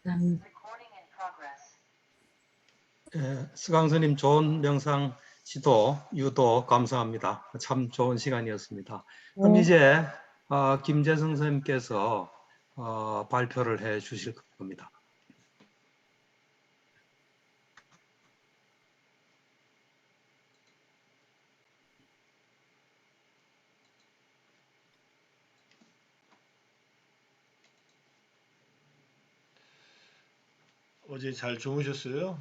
음, 스강스님 좋은 명상 지도, 유도 감사합니다. 참 좋은 시간이었습니다. 그럼 이제 김재성 선생님께서 발표를 해 주실 겁니다. 어제 잘 주무셨어요?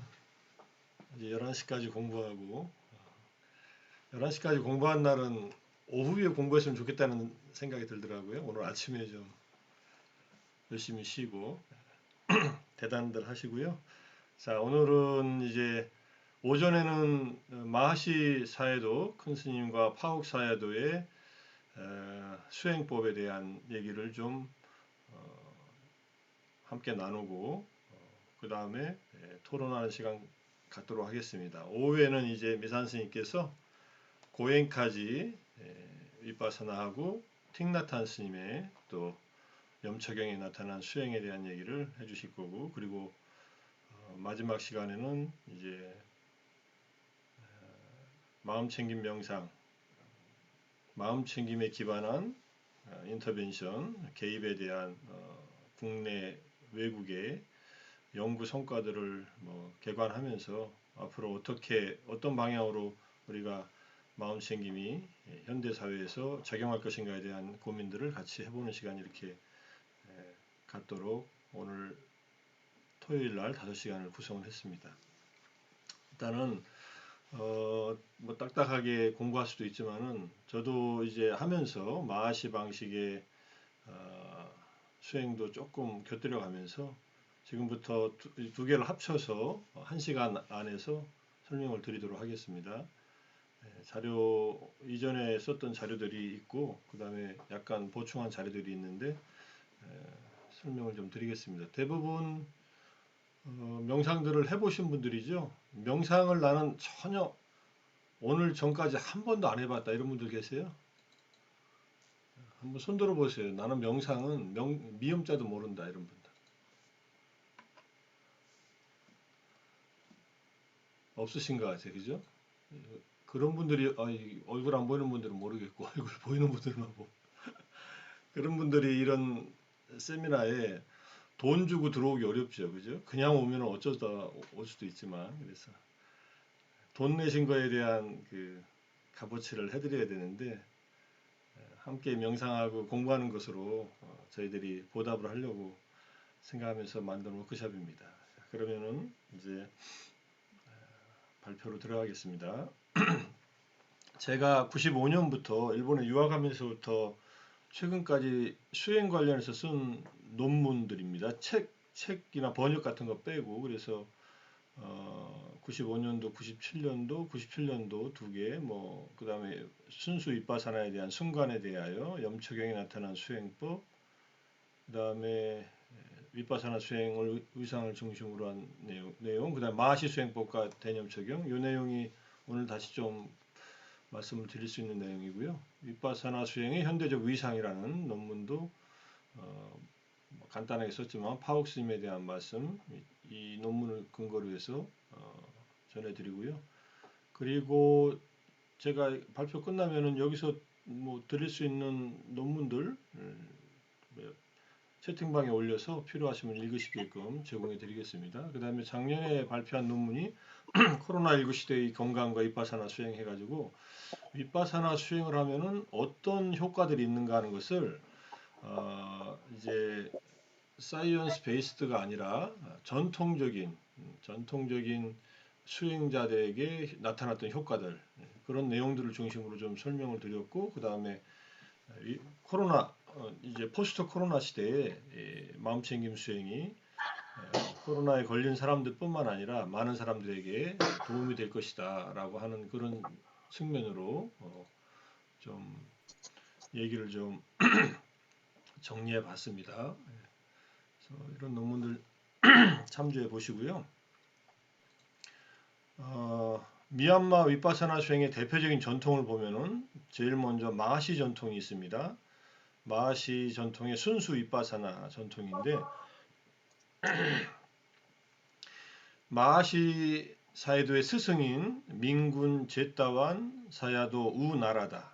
이제 11시까지 공부하고 11시까지 공부한 날은 오후에 공부했으면 좋겠다는 생각이 들더라고요. 오늘 아침에 좀 열심히 쉬고 대단들 하시고요. 자, 오늘은 이제 오전에는 마하시 사회도 큰 스님과 파욱 사회도의 수행법에 대한 얘기를 좀 함께 나누고 그 다음에 토론하는 시간 갖도록 하겠습니다. 오후에는 이제 미산 스님께서 고행까지 위파사나하고 틱나탄 스님의 또 염초경에 나타난 수행에 대한 얘기를 해주실 거고, 그리고 마지막 시간에는 이제 마음챙김 명상, 마음챙김에 기반한 인터벤션, 개입에 대한 국내 외국의 연구 성과들을 개관하면서 앞으로 어떻게 어떤 방향으로 우리가 마음챙김이 현대 사회에서 적용할 것인가에 대한 고민들을 같이 해보는 시간 이렇게 갖도록 오늘 토요일 날 5시간을 구성을 했습니다. 일단은 딱딱하게 공부할 수도 있지만은 저도 이제 하면서 마하시 방식의 수행도 조금 곁들여 가면서 지금부터 두 개를 합쳐서 1시간 안에서 설명을 드리도록 하겠습니다. 자료 이전에 썼던 자료들이 있고 그 다음에 약간 보충한 자료들이 있는데 설명을 좀 드리겠습니다. 대부분 명상들을 해보신 분들이죠. 명상을 나는 전혀 오늘 전까지 한 번도 안 해봤다 이런 분들 계세요? 한번 손 들어보세요. 나는 명상은 미음자도 모른다 이런 분들. 없으신 것 같아요. 그죠? 그런 분들이 얼굴 안 보이는 분들은 모르겠고 얼굴 보이는 분들만 보고 그런 분들이 이런 세미나에 돈 주고 들어오기 어렵죠. 그죠? 그냥 오면 어쩌다 올 수도 있지만 그래서 돈 내신 거에 대한 그 값어치를 해드려야 되는데 함께 명상하고 공부하는 것으로 저희들이 보답을 하려고 생각하면서 만든 워크숍입니다. 그러면은 이제 발표로 들어가겠습니다. 제가 95년부터 일본에 유학하면서부터 최근까지 수행 관련해서 쓴 논문들입니다. 책이나 번역 같은 거 빼고 그래서 95년도, 97년도, 97년도 두 개, 그 다음에 순수 윗바사나에 대한 순간에 대하여 염초경에 나타난 수행법, 그 다음에 윗바사나 수행을 의상을 중심으로 한 내용, 그 다음에 마하시 수행법과 대념 적용, 이 내용이 오늘 다시 좀 말씀을 드릴 수 있는 내용이고요. 윗바사나 수행의 현대적 위상이라는 논문도 간단하게 썼지만 파욱 스님에 대한 말씀, 이 논문을 근거로 해서 전해드리고요. 그리고 제가 발표 끝나면은 여기서 드릴 수 있는 논문들 채팅방에 올려서 필요하시면 읽으시게끔 제공해 드리겠습니다. 그 다음에 작년에 발표한 논문이 코로나19 시대의 건강과 윗바사나 수행 해가지고 윗바사나 수행을 하면은 어떤 효과들이 있는가 하는 것을 이제 사이언스 베이스드가 아니라 전통적인 수행자들에게 나타났던 효과들 그런 내용들을 중심으로 좀 설명을 드렸고 그 다음에 코로나 이제 포스트 코로나 시대에 마음챙김 수행이 코로나에 걸린 사람들뿐만 아니라 많은 사람들에게 도움이 될 것이다라고 하는 그런 측면으로 좀 얘기를 좀 정리해 봤습니다. 이런 논문들 참조해 보시고요. 미얀마 윗바사나 수행의 대표적인 전통을 보면은 제일 먼저 마하시 전통이 있습니다. 마하시 전통의 순수 윗바사나 전통인데 마하시 사야도의 스승인 민군 제따완 사야도 우나라다.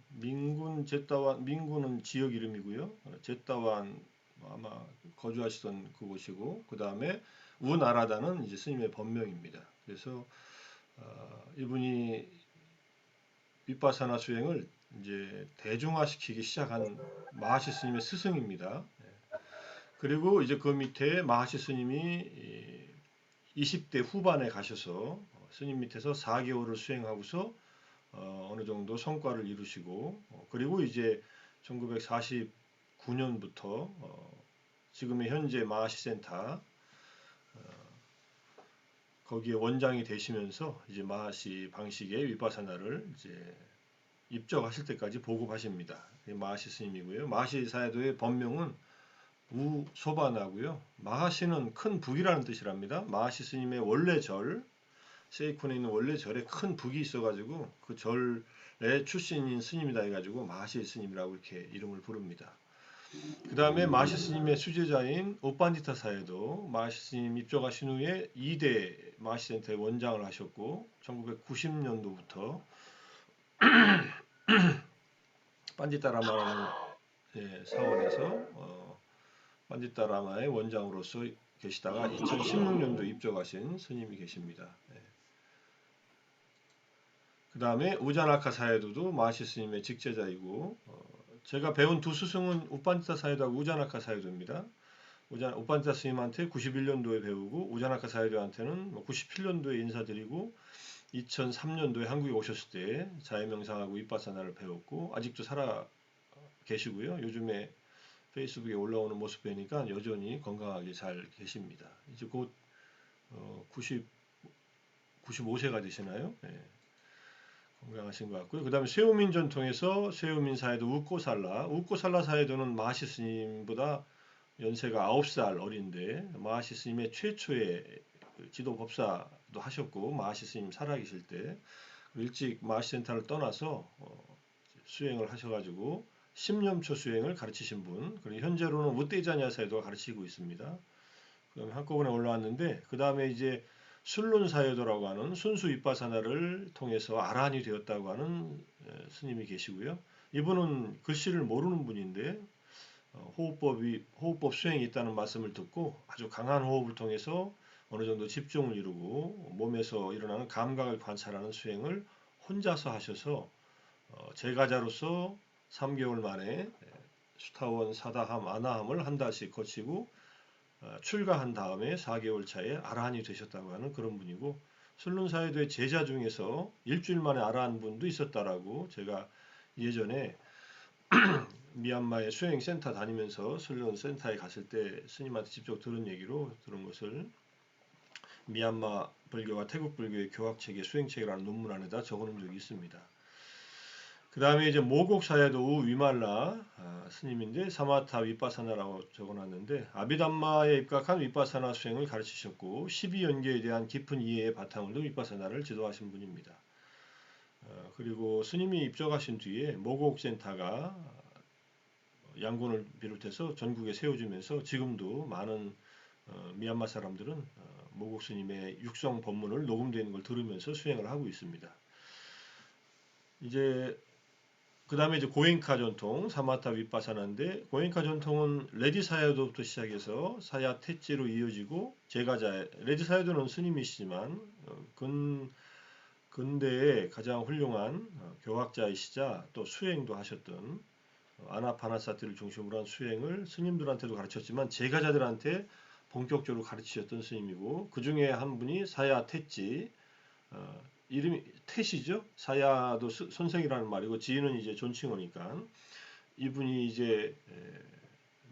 민군 제따완, 민군은 지역 이름이고요. 제따완 아마 거주하시던 그곳이고, 그 다음에 우나라다는 이제 스님의 법명입니다. 그래서 이분이 윗바사나 수행을 이제 대중화시키기 시작한 마하시 스님의 스승입니다. 그리고 이제 그 밑에 마하시 스님이 20대 후반에 가셔서 스님 밑에서 4개월을 수행하고서 어느 정도 성과를 이루시고, 그리고 이제 1949년부터 지금의 현재 마하시 센터 거기에 원장이 되시면서 이제 마하시 방식의 윗바사나를 이제 입적하실 때까지 보급하십니다. 마하시 스님이고요. 마하시 사야도의 법명은 우소바나고요. 마하시는 큰 북이라는 뜻이랍니다. 마하시 스님의 원래 절, 세이콘에 있는 원래 절에 큰 북이 있어가지고 그 절의 출신인 스님이다 해가지고 마하시 스님이라고 이렇게 이름을 부릅니다. 그 다음에 마하시 스님의 수제자인 오빤디타 사야도 마하시 스님 입적하신 후에 2대 마하시 센터의 원장을 하셨고 1990년도부터 판디타라마라는 사원에서 판디타라마의 원장으로서 계시다가 2016년도 입적하신 스님이 계십니다. 그 다음에 우자나카 사야도도 마하시 스님의 직제자이고 제가 배운 두 스승은 우빤디타 사야도하고 우자나카 사야도입니다. 우빤디타 스님한테 91년도에 배우고 우자나카 사야도한테는 97년도에 인사드리고 2003년도에 한국에 오셨을 때 자해명상하고 윗바사나를 배웠고 아직도 살아 계시고요. 요즘에 페이스북에 올라오는 모습 보니까 여전히 건강하게 잘 계십니다. 이제 곧 95세가 되시나요? 네. 건강하신 것 같고요. 그 다음에 세우민 전통에서 세우민 사야도 우꼬살라 사야도는 마하시 스님보다 연세가 9살 어린데 마하시 스님의 최초의 지도 법사도 하셨고 마하시 스님 살아계실 때 일찍 마하시 센터를 떠나서 수행을 하셔가지고 10년초 수행을 가르치신 분, 그리고 현재로는 우떼자냐 사야도가 가르치고 있습니다. 그다음에 한꺼번에 올라왔는데 그 다음에 이제 술론 사야도라고 하는 순수 윗바사나를 통해서 아란이 되었다고 하는 스님이 계시고요. 이분은 글씨를 모르는 분인데 호흡법 수행이 있다는 말씀을 듣고 아주 강한 호흡을 통해서 어느 정도 집중을 이루고 몸에서 일어나는 감각을 관찰하는 수행을 혼자서 하셔서 제가자로서 3개월 만에 수타원, 사다함, 아나함을 한 달씩 거치고 출가한 다음에 4개월 차에 아라한이 되셨다고 하는 그런 분이고 술룬사이도의 제자 중에서 일주일 만에 아라한 분도 있었다라고 제가 예전에 미얀마의 수행센터 다니면서 술룬 센터에 갔을 때 스님한테 직접 들은 얘기로 들은 것을 미얀마 불교와 태국 불교의 교학체계 수행체계라는 논문 안에다 적어놓은 적이 있습니다. 그 다음에 이제 모곡 사야도 위말라 스님인데 사마타 윗바사나라고 적어놨는데 아비담마에 입각한 윗바사나 수행을 가르치셨고 12연계에 대한 깊은 이해의 바탕을 둔 윗바사나를 지도하신 분입니다. 그리고 스님이 입적하신 뒤에 모곡센터가 양곤을 비롯해서 전국에 세워지면서 지금도 많은 미얀마 사람들은 모곡 스님의 육성 법문을 녹음되는 걸 들으면서 수행을 하고 있습니다. 이제 그 다음에 이제 고엔카 전통, 사마타 윗바사나인데 고엔카 전통은 레디 사야도부터 시작해서 사야 태찌로 이어지고 제가자 레디 사야도는 스님이시지만 근대에 가장 훌륭한 교학자이시자 또 수행도 하셨던 아나파나사티를 중심으로 한 수행을 스님들한테도 가르쳤지만 제가자들한테 본격적으로 가르치셨던 스님이고 그 중에 한 분이 사야 태찌 이름이 태시죠. 사야도 선생이라는 말이고 지인은 이제 존칭어니까 이분이 이제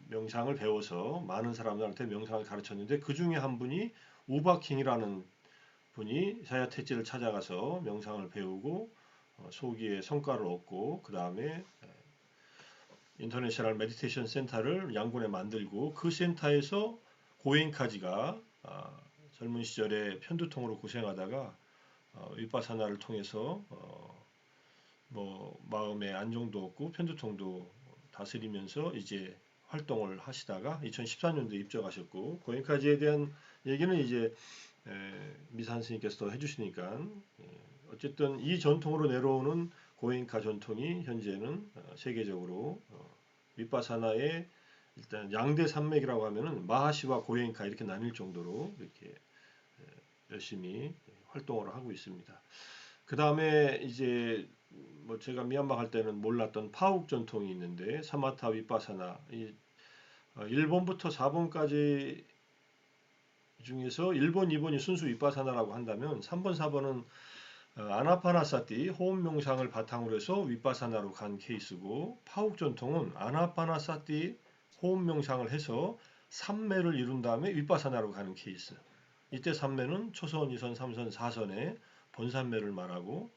명상을 배워서 많은 사람들한테 명상을 가르쳤는데 그 중에 한 분이 우바킹이라는 분이 사야 태찌를 찾아가서 명상을 배우고 소기의 성과를 얻고 그 다음에 인터내셔널 메디테이션 센터를 양곤에 만들고 그 센터에서 고엔카지가 젊은 시절에 편두통으로 고생하다가 윗바사나를 통해서 뭐 마음의 안정도 얻고 편두통도 다스리면서 이제 활동을 하시다가 2014년도에 입적하셨고 고엔카지에 대한 얘기는 이제 미산 스님께서 해주시니까 어쨌든 이 전통으로 내려오는 고엔카 전통이 현재는 세계적으로 위파사나의 일단 양대 산맥이라고 하면은 마하시와 고엔카 이렇게 나뉠 정도로 이렇게 열심히 활동을 하고 있습니다. 그 다음에 이제 뭐 제가 미얀마 갈 때는 몰랐던 파욱 전통이 있는데 사마타 위파사나 일본부터 4번까지 중에서 1번, 2번이 순수 위파사나라고 한다면 3번, 4번은 아나파나사티 호흡 명상을 바탕으로 해서 위파사나로 간 케이스고 파욱 전통은 아나파나사티 호흡 명상을 해서 삼매를 이룬 다음에 위파사나로 가는 케이스. 이때 삼매는 초선, 2선, 3선, 4선의 본산매를 말하고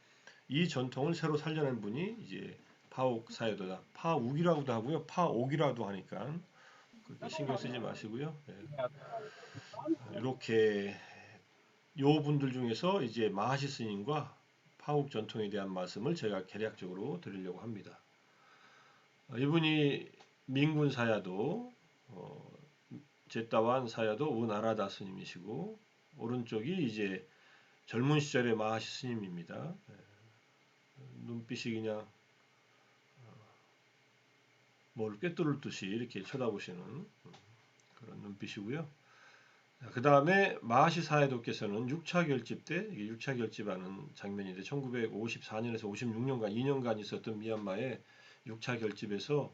이 전통을 새로 살려낸 분이 이제 파옥 사유도다. 파욱이라고도 하고요. 파옥이라도 하니까 그렇게 신경 쓰지 마시고요. 이렇게 요 분들 중에서 이제 마하시 스님과 파욱 전통에 대한 말씀을 제가 개략적으로 드리려고 합니다. 이분이 민군 사야도 제따완 사야도 우나라다 스님이시고 오른쪽이 이제 젊은 시절의 마하시 스님입니다. 눈빛이 그냥 뭘 꿰뚫을 듯이 이렇게 쳐다보시는 그런 눈빛이고요. 그 다음에 마하시 사회도께서는 6차 결집 때, 이게 6차 결집하는 장면인데 1954년에서 56년간 2년간 있었던 미얀마의 6차 결집에서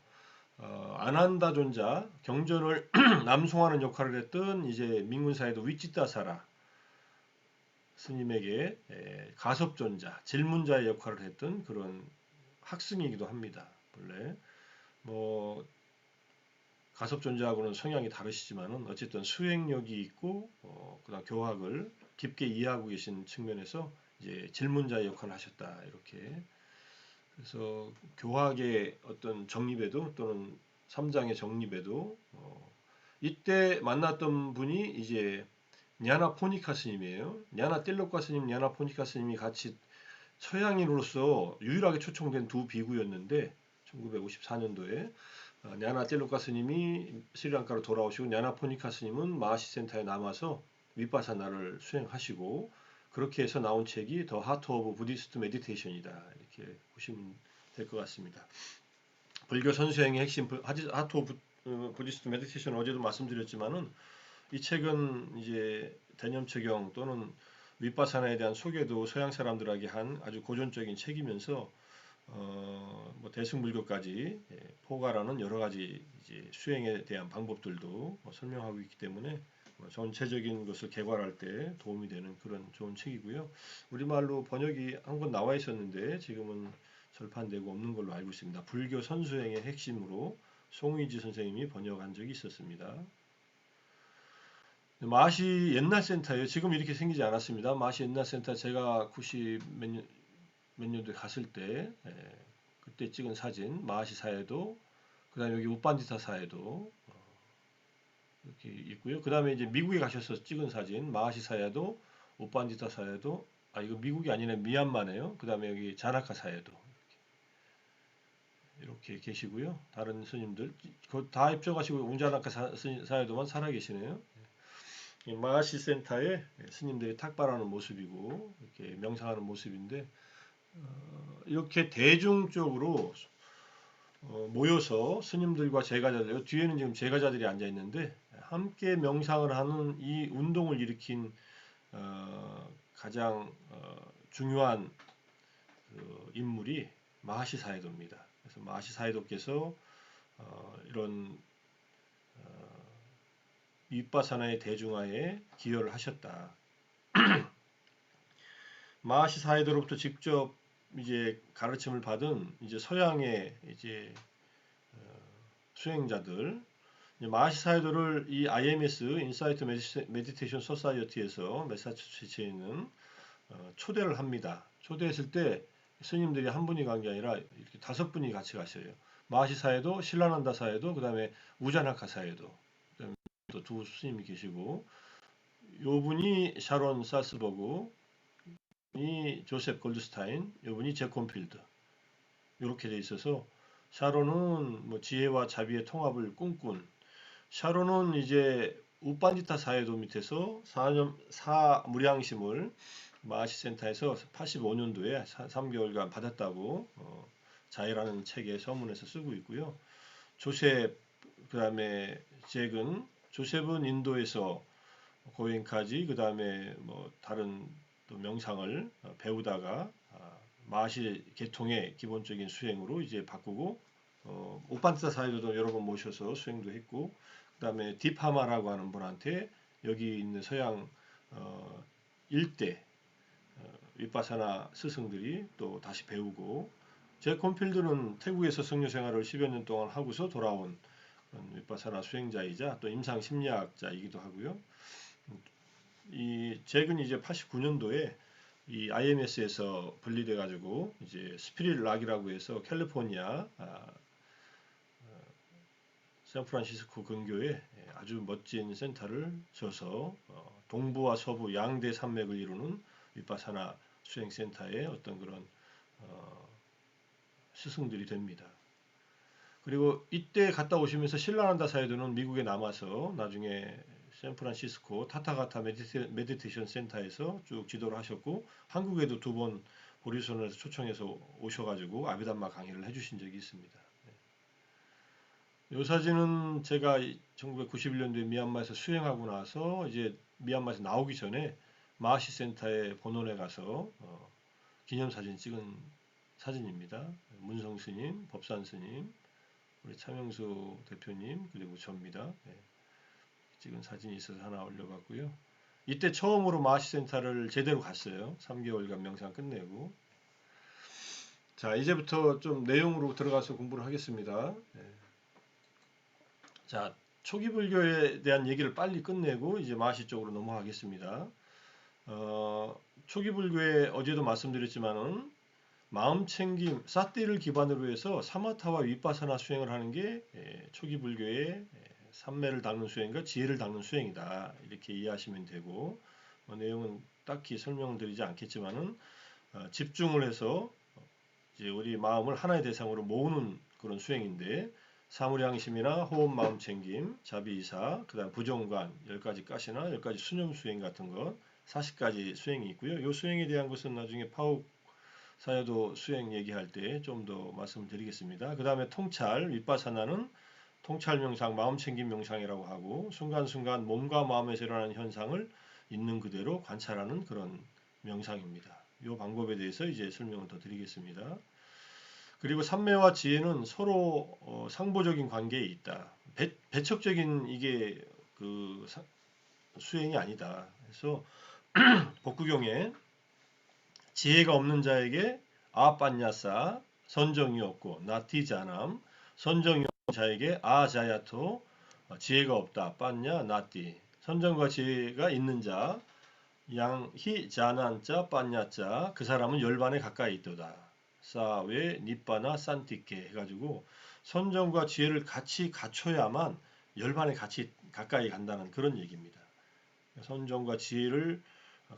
아난다 존자 경전을 남송하는 역할을 했던 이제 민군 사회도 위치타사라 스님에게 가섭존자, 질문자의 역할을 했던 그런 학승이기도 합니다. 본래 뭐 가섭존자하고는 성향이 다르시지만은 어쨌든 수행력이 있고 그다음 교학을 깊게 이해하고 계신 측면에서 이제 질문자의 역할을 하셨다 이렇게. 그래서 교학의 어떤 정립에도 또는 삼장의 정립에도 이때 만났던 분이 이제 냐나 포니카 스님이에요. 냐나 띨록과 스님, 냐나 포니카 스님이 같이 서양인으로서 유일하게 초청된 두 비구였는데 1954년도에 냐나 띨록과 스님이 스리랑카로 돌아오시고 냐나 포니카 스님은 마하시 센터에 남아서 위파사나를 수행하시고 그렇게 해서 나온 책이 더 하트 오브 부디스트 메디테이션이다 이렇게 보시면 될 것 같습니다. 불교 선수행의 핵심 하트 오브 부디스트 메디테이션 어제도 말씀드렸지만은 이 책은 이제 대념체경 또는 위파사나에 대한 소개도 서양 사람들에게 한 아주 고전적인 책이면서 뭐 대승불교까지 포괄하는 여러 가지 이제 수행에 대한 방법들도 설명하고 있기 때문에 전체적인 것을 개괄할 때 도움이 되는 그런 좋은 책이고요. 우리말로 번역이 한 권 나와 있었는데 지금은 절판되고 없는 걸로 알고 있습니다. 불교 선수행의 핵심으로 송의지 선생님이 번역한 적이 있었습니다. 마시 옛날 센터예요. 지금 이렇게 생기지 않았습니다. 마시 옛날 센터 제가 90 몇 년도에 갔을 때 그때 찍은 사진 마하시 사회도 그다음에 여기 우빤디타 사회도 이렇게 있고요. 그다음에 이제 미국에 가셔서 찍은 사진 마하시 사회도 우빤디타 사회도 이거 미국이 아니네 미얀마네요. 그다음에 여기 자나카 사회도 이렇게 계시고요. 다른 스님들 다 입적하시고 운자나카 사회도만 살아 계시네요. 마하시 센터에 스님들이 탁발하는 모습이고 이렇게 명상하는 모습인데 이렇게 대중적으로 모여서 스님들과 제가자들 뒤에는 지금 제가자들이 앉아 있는데 함께 명상을 하는 이 운동을 일으킨 가장 중요한 그 인물이 마하시 사이도입니다. 그래서 마하시 사이도께서 이런 위파사나의 대중화에 기여를 하셨다. 마하시 사이도로부터 직접 이제 가르침을 받은 이제 서양의 이제 수행자들 마하시 사이도를 이 IMS 인사이트 메디테이션 소사이어티에서 매사추세츠에 있는 초대를 합니다. 초대했을 때 스님들이 한 분이 간 게 아니라 이렇게 5분이 같이 가셔요. 마하시 사이도, 신라난다 사이도, 그 다음에 우자나카 사이도, 그다음에 또 두 스님이 계시고, 요 분이 샤론 살스버그, 이 조셉 골드스타인, 요 분이 제콘필드 이렇게 돼 있어서 샤론은 뭐 지혜와 자비의 통합을 꿈꾼 샤론은 이제 우빤지타 사회도 밑에서 사무량심을 마하시센터에서 85년도에 3개월간 받았다고 자해라는 책에 서문에서 쓰고 있고요. 조셉 그다음에 조셉은 인도에서 고행까지 그다음에 뭐 다른 또 명상을 배우다가 마하시 계통의 기본적인 수행으로 이제 바꾸고 우빤티타 사이도도 여러 번 모셔서 수행도 했고 그다음에 디파마라고 하는 분한테 여기 있는 서양 일대 윗바사나 스승들이 또 다시 배우고 제 콘필드는 태국에서 성료 생활을 10여 년 동안 하고서 돌아온 윗바사나 수행자이자 또 임상 심리학자이기도 하고요. 이 잭은 이제 89년도에 이 IMS에서 분리돼 가지고 이제 스피릿 락이라고 해서 캘리포니아 샌프란시스코 근교에 아주 멋진 센터를 져서 동부와 서부 양대 산맥을 이루는 윗바사나 수행 센터의 어떤 그런 스승들이 됩니다. 그리고 이때 갔다 오시면서 신라난다 사이도는 미국에 남아서 나중에 샌프란시스코 타타가타 메디테이션 센터에서 쭉 지도를 하셨고 한국에도 2번 보리손에서 초청해서 오셔가지고 아비담마 강의를 해주신 적이 있습니다. 이 사진은 제가 1991년도에 미얀마에서 수행하고 나서 이제 미얀마에서 나오기 전에 마하시 센터의 본원에 가서 기념사진 찍은 사진입니다. 문성 스님, 법산 스님, 우리 차명수 대표님 그리고 접니다. 찍은 사진이 있어서 하나 올려봤고요. 이때 처음으로 마하시 센터를 제대로 갔어요. 3개월간 명상 끝내고. 자, 이제부터 좀 내용으로 들어가서 공부를 하겠습니다. 자, 초기 불교에 대한 얘기를 빨리 끝내고 이제 마하시 쪽으로 넘어가겠습니다. 초기 불교에 어제도 말씀드렸지만은 마음 챙김, 사띠를 기반으로 해서 사마타와 윗바사나 수행을 하는 게 초기 불교의 삼매를 닦는 수행과 지혜를 닦는 수행이다. 이렇게 이해하시면 되고 내용은 딱히 설명을 드리지 않겠지만은 집중을 해서 이제 우리 마음을 하나의 대상으로 모으는 그런 수행인데 사무량심이나 호흡 마음 챙김, 자비이사, 그다음 부정관, 10가지 가시나 10가지 수념 수행 같은 것 40가지 수행이 있고요. 이 수행에 대한 것은 나중에 파욱 사여도 수행 얘기할 때 좀 더 말씀을 드리겠습니다. 그 다음에 통찰, 윗바사나는 통찰 명상, 마음 챙김 명상이라고 하고 순간순간 몸과 마음에서 일어나는 현상을 있는 그대로 관찰하는 그런 명상입니다. 이 방법에 대해서 이제 설명을 더 드리겠습니다. 그리고 삼매와 지혜는 서로 상보적인 관계에 있다. 배척적인 이게 그 수행이 아니다. 그래서 법구경에 지혜가 없는 자에게 아빤냐사 선정이 없고 나티자남 선정이 없는 자에게 아자야토 지혜가 없다 빤냐 나티 선정과 지혜가 있는 자 양히 자난자 빤냐자 그 사람은 열반에 가까이 있도다 사외 니빠나 산티케 해가지고 선정과 지혜를 같이 갖춰야만 열반에 같이 가까이 간다는 그런 얘기입니다. 선정과 지혜를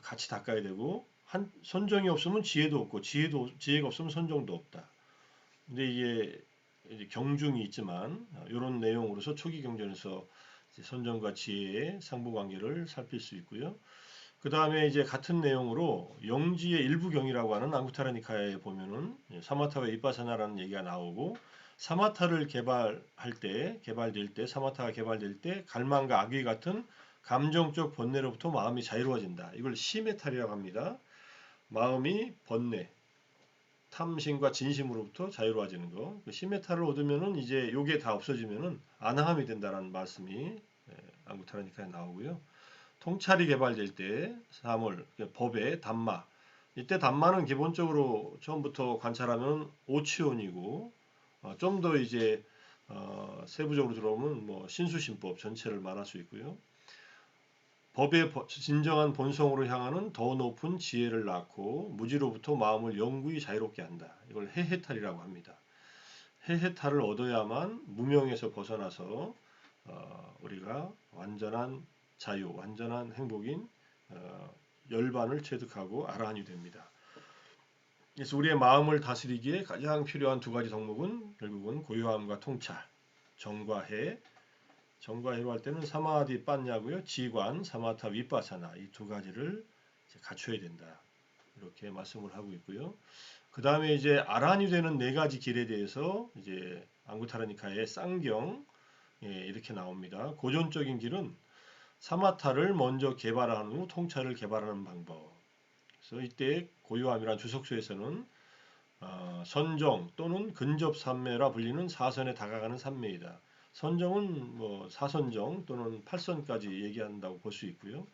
같이 닦아야 되고 선정이 없으면 지혜도 없고 지혜가 없으면 선정도 없다. 근데 이게 경중이 있지만 이런 내용으로서 초기 경전에서 선정과 지혜의 상부관계를 살필 수 있고요. 그 다음에 이제 같은 내용으로 영지의 일부경이라고 하는 앙구타라니카에 보면은 사마타와 윗바사나라는 얘기가 나오고 사마타를 개발될 때 사마타가 개발될 때 갈망과 악의 같은 감정적 번뇌로부터 마음이 자유로워진다. 이걸 시메탈이라고 합니다. 마음이 번뇌, 탐심과 진심으로부터 자유로워지는 거. 시메탈을 얻으면은 이제 요게 다 없어지면은 아나함이 된다는 말씀이 앙구타라니카에 나오고요. 통찰이 개발될 때 사물, 법의 담마. 이때 담마는 기본적으로 처음부터 관찰하면 오치온이고 좀 더 이제 세부적으로 들어오면 뭐 신수신법 전체를 말할 수 있고요. 법의 진정한 본성으로 향하는 더 높은 지혜를 낳고 무지로부터 마음을 영구히 자유롭게 한다. 이걸 해해탈이라고 합니다. 해해탈을 얻어야만 무명에서 벗어나서 우리가 완전한 자유, 완전한 행복인 열반을 체득하고 아라한이 됩니다. 그래서 우리의 마음을 다스리기에 가장 필요한 2가지 덕목은 결국은 고요함과 통찰, 정과 해, 정과해로 할 때는 사마디 빠냐고요. 지관, 사마타, 윗바사나 이 두 가지를 이제 갖춰야 된다. 이렇게 말씀을 하고 있고요. 그 다음에 이제 아란이 되는 네 가지 길에 대해서 이제 앙구타라니카의 쌍경 이렇게 나옵니다. 고전적인 길은 사마타를 먼저 개발한 후 통찰을 개발하는 방법. 그래서 이때 고요함이란 주석수에서는 선정 또는 근접 산매라 불리는 사선에 다가가는 산매이다. 선정은 뭐 사선정 또는 팔선까지 얘기한다고 볼 수 있고요.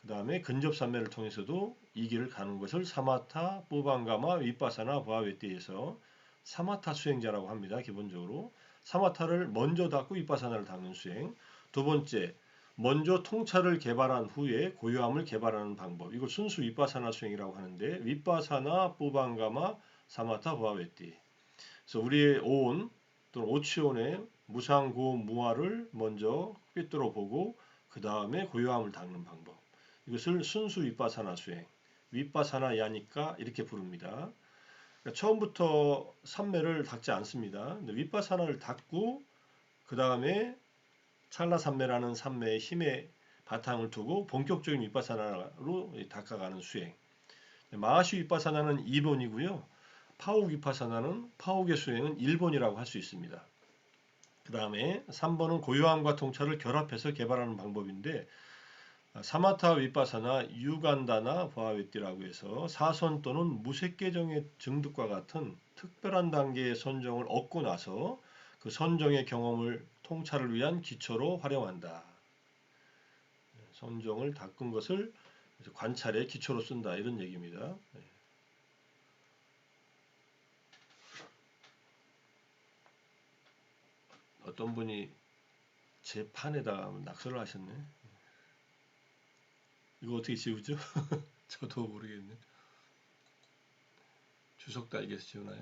그 다음에 근접 산매를 통해서도 이 길을 가는 것을 사마타, 뽀방가마, 윗바사나, 바하웨띠에서 사마타 수행자라고 합니다. 기본적으로 사마타를 먼저 닦고 윗바사나를 닦는 수행. 두 번째, 먼저 통찰을 개발한 후에 고요함을 개발하는 방법. 이걸 순수 윗바사나 수행이라고 하는데 윗바사나, 뽀방가마, 사마타, 바하웨띠. 그래서 우리의 오온 또는 오치온의 무상고음 무아를 먼저 꿰뚫어 보고 그 다음에 고요함을 닦는 방법. 이것을 순수 윗바사나 수행, 윗바사나 야니까 이렇게 부릅니다. 그러니까 처음부터 삼매를 닦지 않습니다. 근데 윗바사나를 닦고 그 다음에 찰나삼매라는 삼매의 힘에 바탕을 두고 본격적인 윗바사나로 닦아가는 수행. 마하시 윗바사나는 2번이고요. 파옥 윗바사나는 파옥의 수행은 1번이라고 할 수 있습니다. 그 다음에 3번은 고요함과 통찰을 결합해서 개발하는 방법인데 사마타 윗바사나 유간다나 바하웨띠라고 해서 사선 또는 무색계정의 증득과 같은 특별한 단계의 선정을 얻고 나서 그 선정의 경험을 통찰을 위한 기초로 활용한다. 선정을 닦은 것을 관찰의 기초로 쓴다 이런 얘기입니다. 어떤 분이 제 판에다가 낙서를 하셨네. 이거 어떻게 지우죠? 저도 모르겠네. 주석 달개에서 지우나요?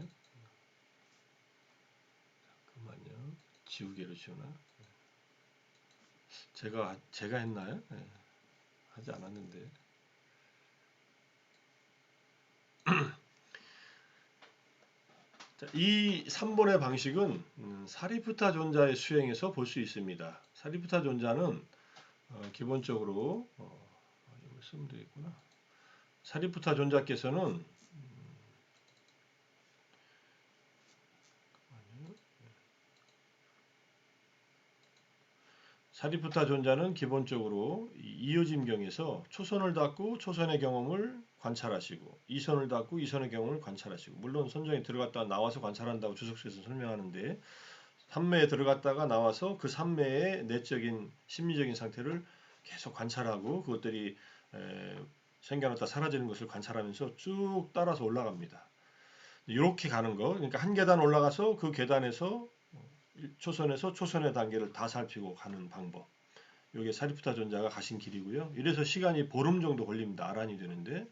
잠깐만요. 지우개로 지우나? 제가 했나요? 네. 하지 않았는데. 자, 이 3번의 방식은 사리푸타 존자의 수행에서 볼 수 있습니다. 사리푸타 존자는 기본적으로 이걸 쓰면 되겠구나. 사리푸타 존자께서는 사리푸타 존자는 기본적으로 이어짐경에서 초선을 닦고 초선의 경험을 관찰하시고 이선을 닦고 이선의 경험을 관찰하시고 물론 선정에 들어갔다가 나와서 관찰한다고 주석수에서 설명하는데 삼매에 들어갔다가 나와서 그 삼매의 내적인 심리적인 상태를 계속 관찰하고 그것들이 생겨났다 사라지는 것을 관찰하면서 쭉 따라서 올라갑니다. 이렇게 가는 거 그러니까 한 계단 올라가서 그 계단에서 초선에서 초선의 단계를 다 살피고 가는 방법. 이게 사리푸타 존자가 가신 길이고요. 이래서 시간이 보름 정도 걸립니다. 아란이 되는데.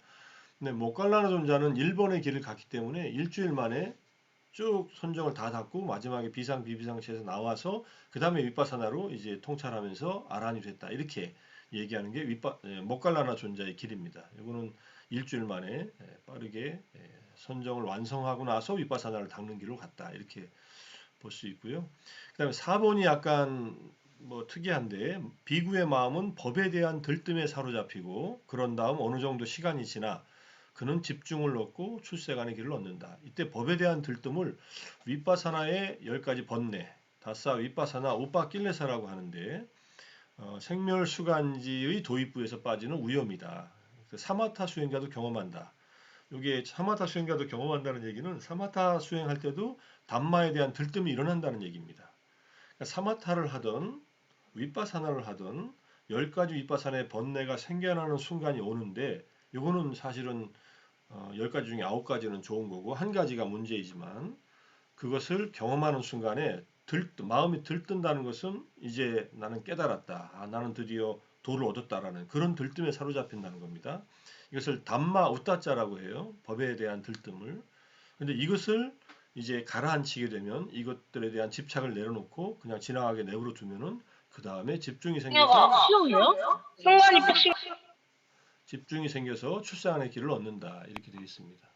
근데 모칼라나 존자는 1번의 길을 갔기 때문에 일주일 만에 쭉 선정을 다 닦고 마지막에 비상 비비상시에서 나와서 그 다음에 윗바사나로 이제 통찰하면서 아란이 됐다. 이렇게 얘기하는 게 모칼라나 존자의 길입니다. 이거는 일주일 만에 빠르게 선정을 완성하고 나서 윗바사나를 닦는 길로 갔다. 이렇게 볼 수 있고요. 그 다음에 4번이 약간 뭐 특이한데 비구의 마음은 법에 대한 들뜸에 사로잡히고 그런 다음 어느 정도 시간이 지나 그는 집중을 얻고 출세간의 길을 얻는다. 이때 법에 대한 들뜸을 윗바사나의 10가지 번뇌, 다사 윗바사나 오빠낄레사라고 하는데 생멸수간지의 도입부에서 빠지는 우염이다. 사마타 수행자도 경험한다. 이게 사마타 수행자도 경험한다는 얘기는 사마타 수행할 때도 담마에 대한 들뜸이 일어난다는 얘기입니다. 그러니까 사마타를 하든 윗바사나를 하든 10가지 윗바사나의 번뇌가 생겨나는 순간이 오는데 이거는 사실은 10가지 중에 9가지는 좋은 거고 한 가지가 문제이지만 그것을 경험하는 순간에 마음이 들뜬다는 것은 이제 나는 깨달았다. 나는 드디어 도를 얻었다라는 그런 들뜸에 사로잡힌다는 겁니다. 이것을 담마 우따자라고 해요. 법에 대한 들뜸을. 근데 이것을 이제 가라앉히게 되면 이것들에 대한 집착을 내려놓고 그냥 지나가게 내버려 두면은 그 다음에 집중이 생겨서 쉬운데요? 순간이 픽싱. 출세하는 길을 얻는다. 이렇게 되어 있습니다.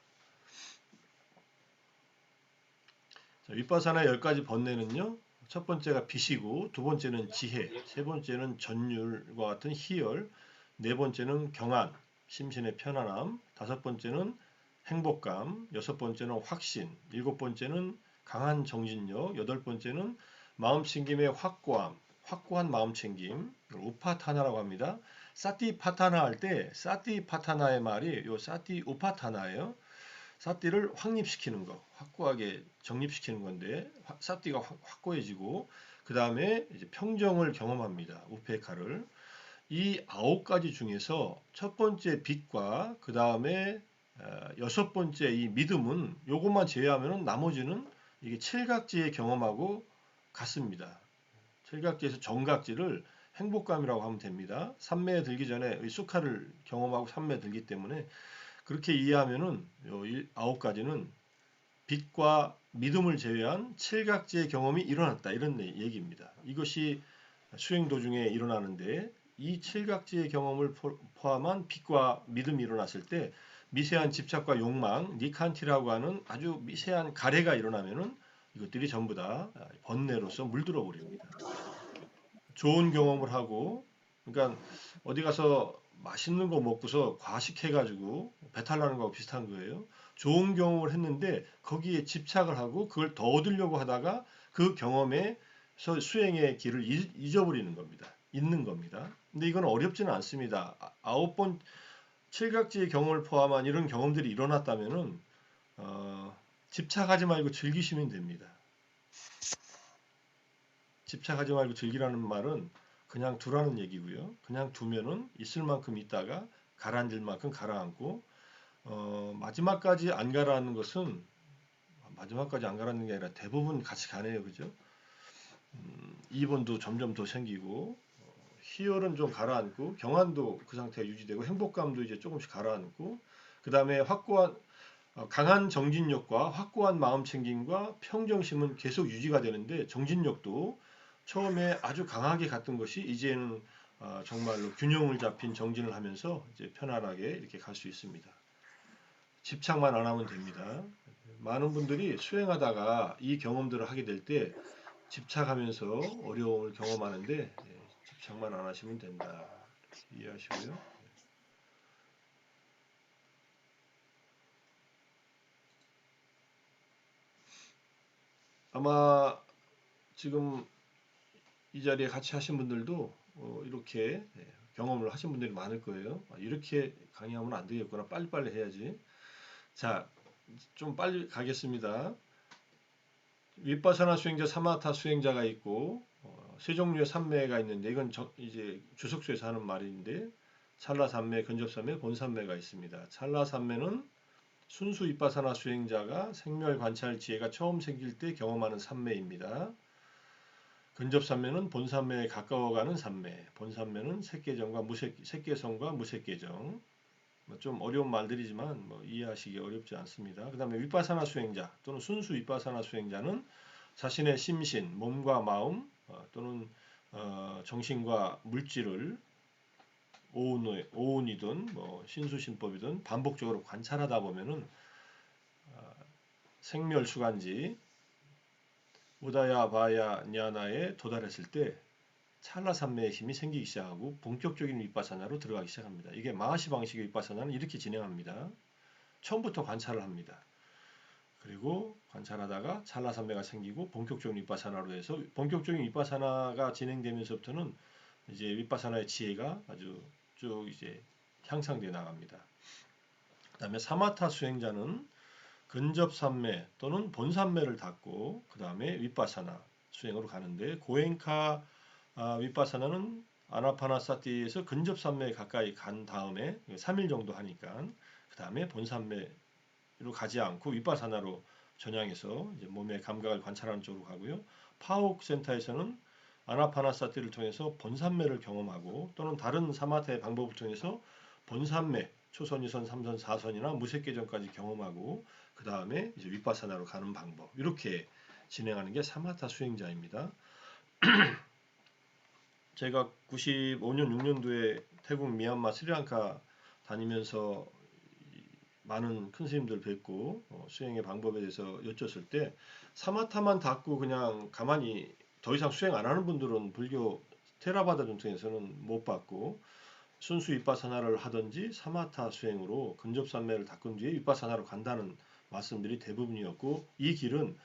자, 윗바사나 10가지 번뇌는요. 첫 번째가 빛이고, 두 번째는 지혜, 세 번째는 전율과 같은 희열, 네 번째는 경안, 심신의 편안함, 다섯 번째는 행복감, 여섯 번째는 확신, 일곱 번째는 강한 정신력, 여덟 번째는 마음챙김의 확고함, 확고한 마음챙김, 이걸 우파타나라고 합니다. 사티파타나 할 때 사티파타나의 말이 요 사티 우파타나예요. 사티를 확립시키는 거, 확고하게 정립시키는 건데 사티가 확고해지고 그 다음에 이제 평정을 경험합니다. 우페카를. 이 아홉 가지 중에서 첫 번째 빛과 그 다음에 여섯 번째 이 믿음은 요것만 제외하면은 나머지는 이게 칠각지의 경험하고 같습니다. 칠각지에서 정각지를 행복감이라고 하면 됩니다. 삼매에 들기 전에 이 수카를 경험하고 삼매에 들기 때문에 그렇게 이해하면은 요 아홉 가지는 빛과 믿음을 제외한 칠각지의 경험이 일어났다 이런 얘기입니다. 이것이 수행 도중에 일어나는데 이 칠각지의 경험을 포함한 빛과 믿음이 일어났을 때 미세한 집착과 욕망, 니칸티라고 하는 아주 미세한 가래가 일어나면은 이것들이 전부 다 번뇌로서 물들어 버립니다. 좋은 경험을 하고, 그러니까 어디 가서 맛있는 거 먹고서 과식해가지고 배탈 나는 거하고 비슷한 거예요. 좋은 경험을 했는데 거기에 집착을 하고 그걸 더 얻으려고 하다가 그 경험에서 수행의 길을 잊어버리는 겁니다. 잊는 겁니다. 근데 이건 어렵지는 않습니다. 아홉 번 칠각지의 경험을 포함한 이런 경험들이 일어났다면은 집착하지 말고 즐기시면 됩니다. 집착하지 말고 즐기라는 말은 그냥 두라는 얘기고요. 그냥 두면은 있을 만큼 있다가 가라앉을 만큼 가라앉고 마지막까지 안 가라앉는 것은 마지막까지 안 가라앉는 게 아니라 대부분 같이 가네요. 그죠? 2번도 점점 더 생기고 희열은 좀 가라앉고 경안도 그 상태가 유지되고 행복감도 이제 조금씩 가라앉고 그 다음에 확고한 강한 정진력과 확고한 마음챙김과 평정심은 계속 유지가 되는데 정진력도 처음에 아주 강하게 갔던 것이 이제는 정말로 균형을 잡힌 정진을 하면서 이제 편안하게 이렇게 갈 수 있습니다. 집착만 안 하면 됩니다. 많은 분들이 수행하다가 이 경험들을 하게 될 때 집착하면서 어려움을 경험하는데 집착만 안 하시면 된다. 이해하시고요. 아마 지금 이 자리에 같이 하신 분들도 이렇게 경험을 하신 분들이 많을 거예요. 이렇게 강의하면 안 되겠구나. 빨리빨리 해야지. 자, 좀 빨리 가겠습니다. 윗바사나 수행자, 사마타 수행자가 있고 세 종류의 삼매가 있는데 이건 이제 주석수에서 하는 말인데 찰나 삼매, 근접 삼매, 본 삼매가 있습니다. 찰나 삼매는 순수 윗바사나 수행자가 생멸 관찰 지혜가 처음 생길 때 경험하는 삼매입니다. 근접삼매는 본삼매에 가까워가는 삼매, 본삼매는 색계정과 색계성과 무색계정. 좀 어려운 말들이지만 이해하시기 어렵지 않습니다. 그 다음에 윗바사나 수행자 또는 순수 윗바사나 수행자는 자신의 심신, 몸과 마음 또는 정신과 물질을 오운이든 신수신법이든 반복적으로 관찰하다 보면은 생멸수간지 우다야 바야 냐나에 도달했을 때 찰나삼매의 힘이 생기기 시작하고 본격적인 윗바사나로 들어가기 시작합니다. 이게 마하시 방식의 윗바사나는 이렇게 진행합니다. 처음부터 관찰을 합니다. 그리고 관찰하다가 찰나삼매가 생기고 본격적인 윗바사나로 해서 본격적인 윗바사나가 진행되면서부터는 이제 윗바사나의 지혜가 아주 쭉 이제 향상되어 나갑니다. 그다음에 사마타 수행자는 근접삼매 또는 본삼매를 닫고 그 다음에 윗바사나 수행으로 가는데 고엔카 윗바사나는 아나파나사티에서 근접삼매에 가까이 간 다음에 3일 정도 하니까 그 다음에 본삼매로 가지 않고 윗바사나로 전향해서 이제 몸의 감각을 관찰하는 쪽으로 가고요. 파옥 센터에서는 아나파나사티를 통해서 본삼매를 경험하고 또는 다른 사마타의 방법을 통해서 본삼매 초선, 2선, 3선, 4선이나 무색계정까지 경험하고 그 다음에 이제 윗바사나로 가는 방법 이렇게 진행하는 게 사마타 수행자입니다. 제가 95년 6년도에 태국, 미얀마, 스리랑카 다니면서 많은 큰 스님들 뵙고 수행의 방법에 대해서 여쭸을 때 사마타만 닫고 그냥 가만히 더 이상 수행 안 하는 분들은 불교 테라바다 전통에서는 못 받고 순수 윗바사나를 하든지 사마타 수행으로 근접산매를 닦은 뒤에 윗바사나로 간다는 말씀들이 대부분이었고 이 길은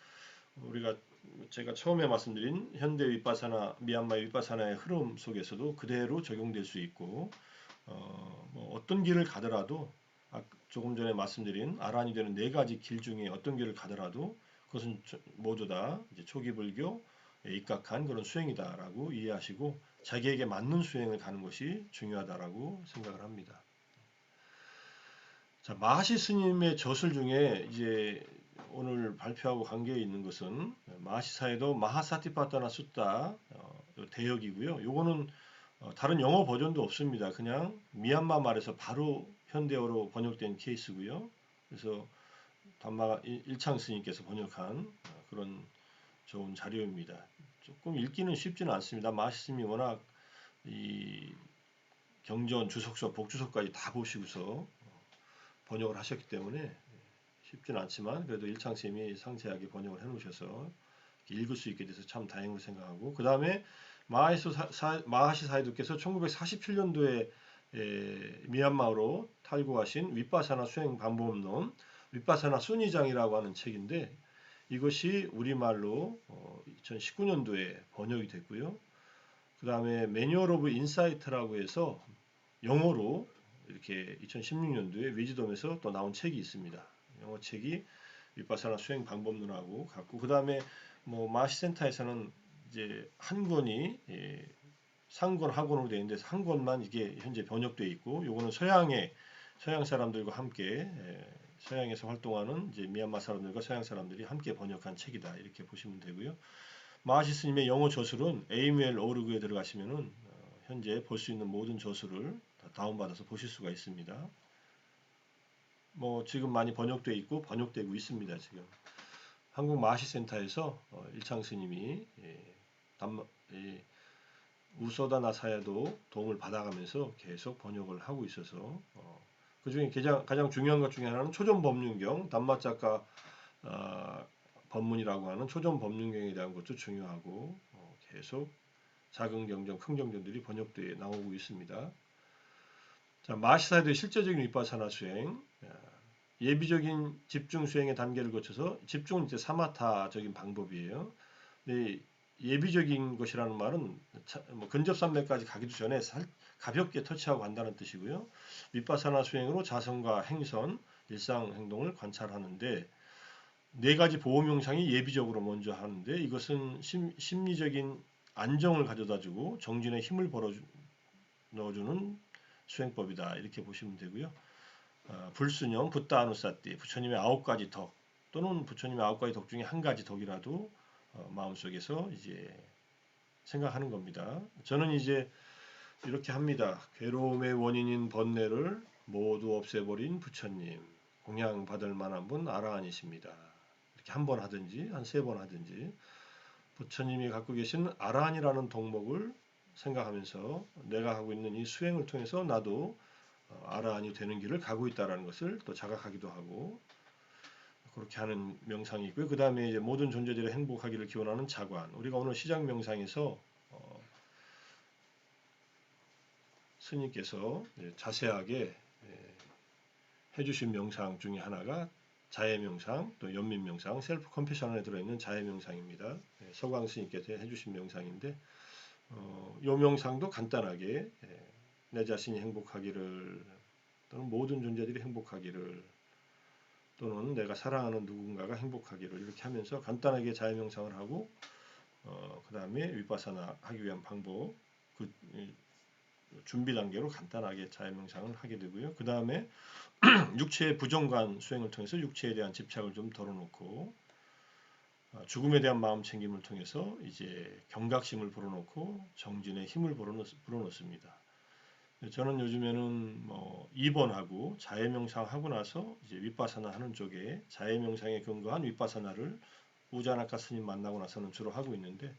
우리가 제가 처음에 말씀드린 현대 윗바사나, 미얀마 윗바사나의 흐름 속에서도 그대로 적용될 수 있고 뭐 어떤 길을 가더라도 조금 전에 말씀드린 아란이 되는 네 가지 길 중에 어떤 길을 가더라도 그것은 모두 다 이제 초기 불교에 입각한 그런 수행이다라고 이해하시고 자기에게 맞는 수행을 가는 것이 중요하다라고 생각을 합니다. 자, 마하시 스님의 저술 중에 이제 오늘 발표하고 관계에 있는 것은 마하시사에도 마하사티파타나 숫다 대역이고요. 요거는 다른 영어 버전도 없습니다. 그냥 미얀마 말에서 바로 현대어로 번역된 케이스고요. 그래서 담마 일창 스님께서 번역한 그런 좋은 자료입니다. 조금 읽기는 쉽지는 않습니다. 마하시 스님이 워낙 이 경전, 주석서, 복주석까지 다 보시고서 번역을 하셨기 때문에 쉽지는 않지만 그래도 일창 스님이 상세하게 번역을 해놓으셔서 읽을 수 있게 돼서 참 다행으로 생각하고 그 다음에 마하시 사이드께서 1947년도에 미얀마로 탈구하신 윗바사나 수행 방법론 윗바사나 순위장이라고 하는 책인데 이것이 우리말로 2019년도에 번역이 됐고요. 그 다음에 매뉴얼 오브 인사이트라고 해서 영어로 이렇게 2016년도에 위즈덤에서 또 나온 책이 있습니다. 영어 책이 윗바사나 수행 방법론하고 같고 그 다음에 뭐 마하시 센터에서는 이제 한 권이 상권 학원으로 되어 있는데 한 권만 이게 현재 번역되어 있고 요거는 서양 사람들과 함께 서양에서 활동하는 이제 미얀마 사람들과 서양 사람들이 함께 번역한 책이다 이렇게 보시면 되고요. 마하시 스님의 영어 저술은 AML 오르그에 들어가시면은 현재 볼 수 있는 모든 저술을 다 다운받아서 보실 수가 있습니다. 뭐 지금 많이 번역되어 있고 번역되고 있습니다. 지금 한국 마하시 센터에서 일창 스님이 우소다 나사야도 도움을 받아가면서 계속 번역을 하고 있어서 그 중에 가장 중요한 것 중에 하나는 초전 법륜경 담마작가 법문이라고 하는 초전 법륜경에 대한 것도 중요하고 계속 작은 경전, 큰 경전들이 번역되어 나오고 있습니다. 자, 마하시사이드의 실제적인 윗바사나 수행, 예비적인 집중 수행의 단계를 거쳐서 집중은 이제 사마타적인 방법이에요. 근데 예비적인 것이라는 말은 뭐 근접산맥까지 가기도 전에 가볍게 터치하고 간다는 뜻이고요. 윗바사나 수행으로 자성과 행선, 일상 행동을 관찰하는데 네 가지 보호 명상이 예비적으로 먼저 하는데 이것은 심리적인 안정을 가져다주고 정진에 힘을 넣어주는 수행법이다 이렇게 보시면 되고요. 불순영, 붓다아누사띠, 부처님의 9가지 덕 또는 부처님의 9가지 덕 중에 한 가지 덕이라도 마음속에서 이제 생각하는 겁니다. 저는 이제 이렇게 합니다. 괴로움의 원인인 번뇌를 모두 없애버린 부처님, 공양받을 만한 분 아라한이십니다. 이렇게 한 번 하든지 한 3번 하든지 부처님이 갖고 계신 아라한이라는 덕목을 생각하면서 내가 하고 있는 이 수행을 통해서 나도 아라한이 되는 길을 가고 있다는 것을 또 자각하기도 하고 그렇게 하는 명상이 있고요. 그 다음에 이제 모든 존재들의 행복하기를 기원하는 자관. 우리가 오늘 시작 명상에서 스님께서 자세하게 해주신 명상 중에 하나가 자해 명상, 또 연민 명상, 셀프 컴패션 안에 들어있는 자해 명상입니다. 서광 스님께서 해주신 명상인데, 이 명상도 간단하게 내 자신이 행복하기를 또는 모든 존재들이 행복하기를 또는 내가 사랑하는 누군가가 행복하기를 이렇게 하면서 간단하게 자해 명상을 하고 그 다음에 윗바사나 하기 위한 방법 그 준비 단계로 간단하게 자해 명상을 하게 되고요. 그 다음에 육체의 부정관 수행을 통해서 육체에 대한 집착을 좀 덜어놓고 죽음에 대한 마음 챙김을 통해서 이제 경각심을 불어넣고 정진의 힘을 불어넣습니다. 저는 요즘에는 뭐 2번하고 자해 명상 하고 나서 이제 윗바사나 하는 쪽에 자해 명상에 근거한 윗바사나를 우자나카 스님 만나고 나서는 주로 하고 있는데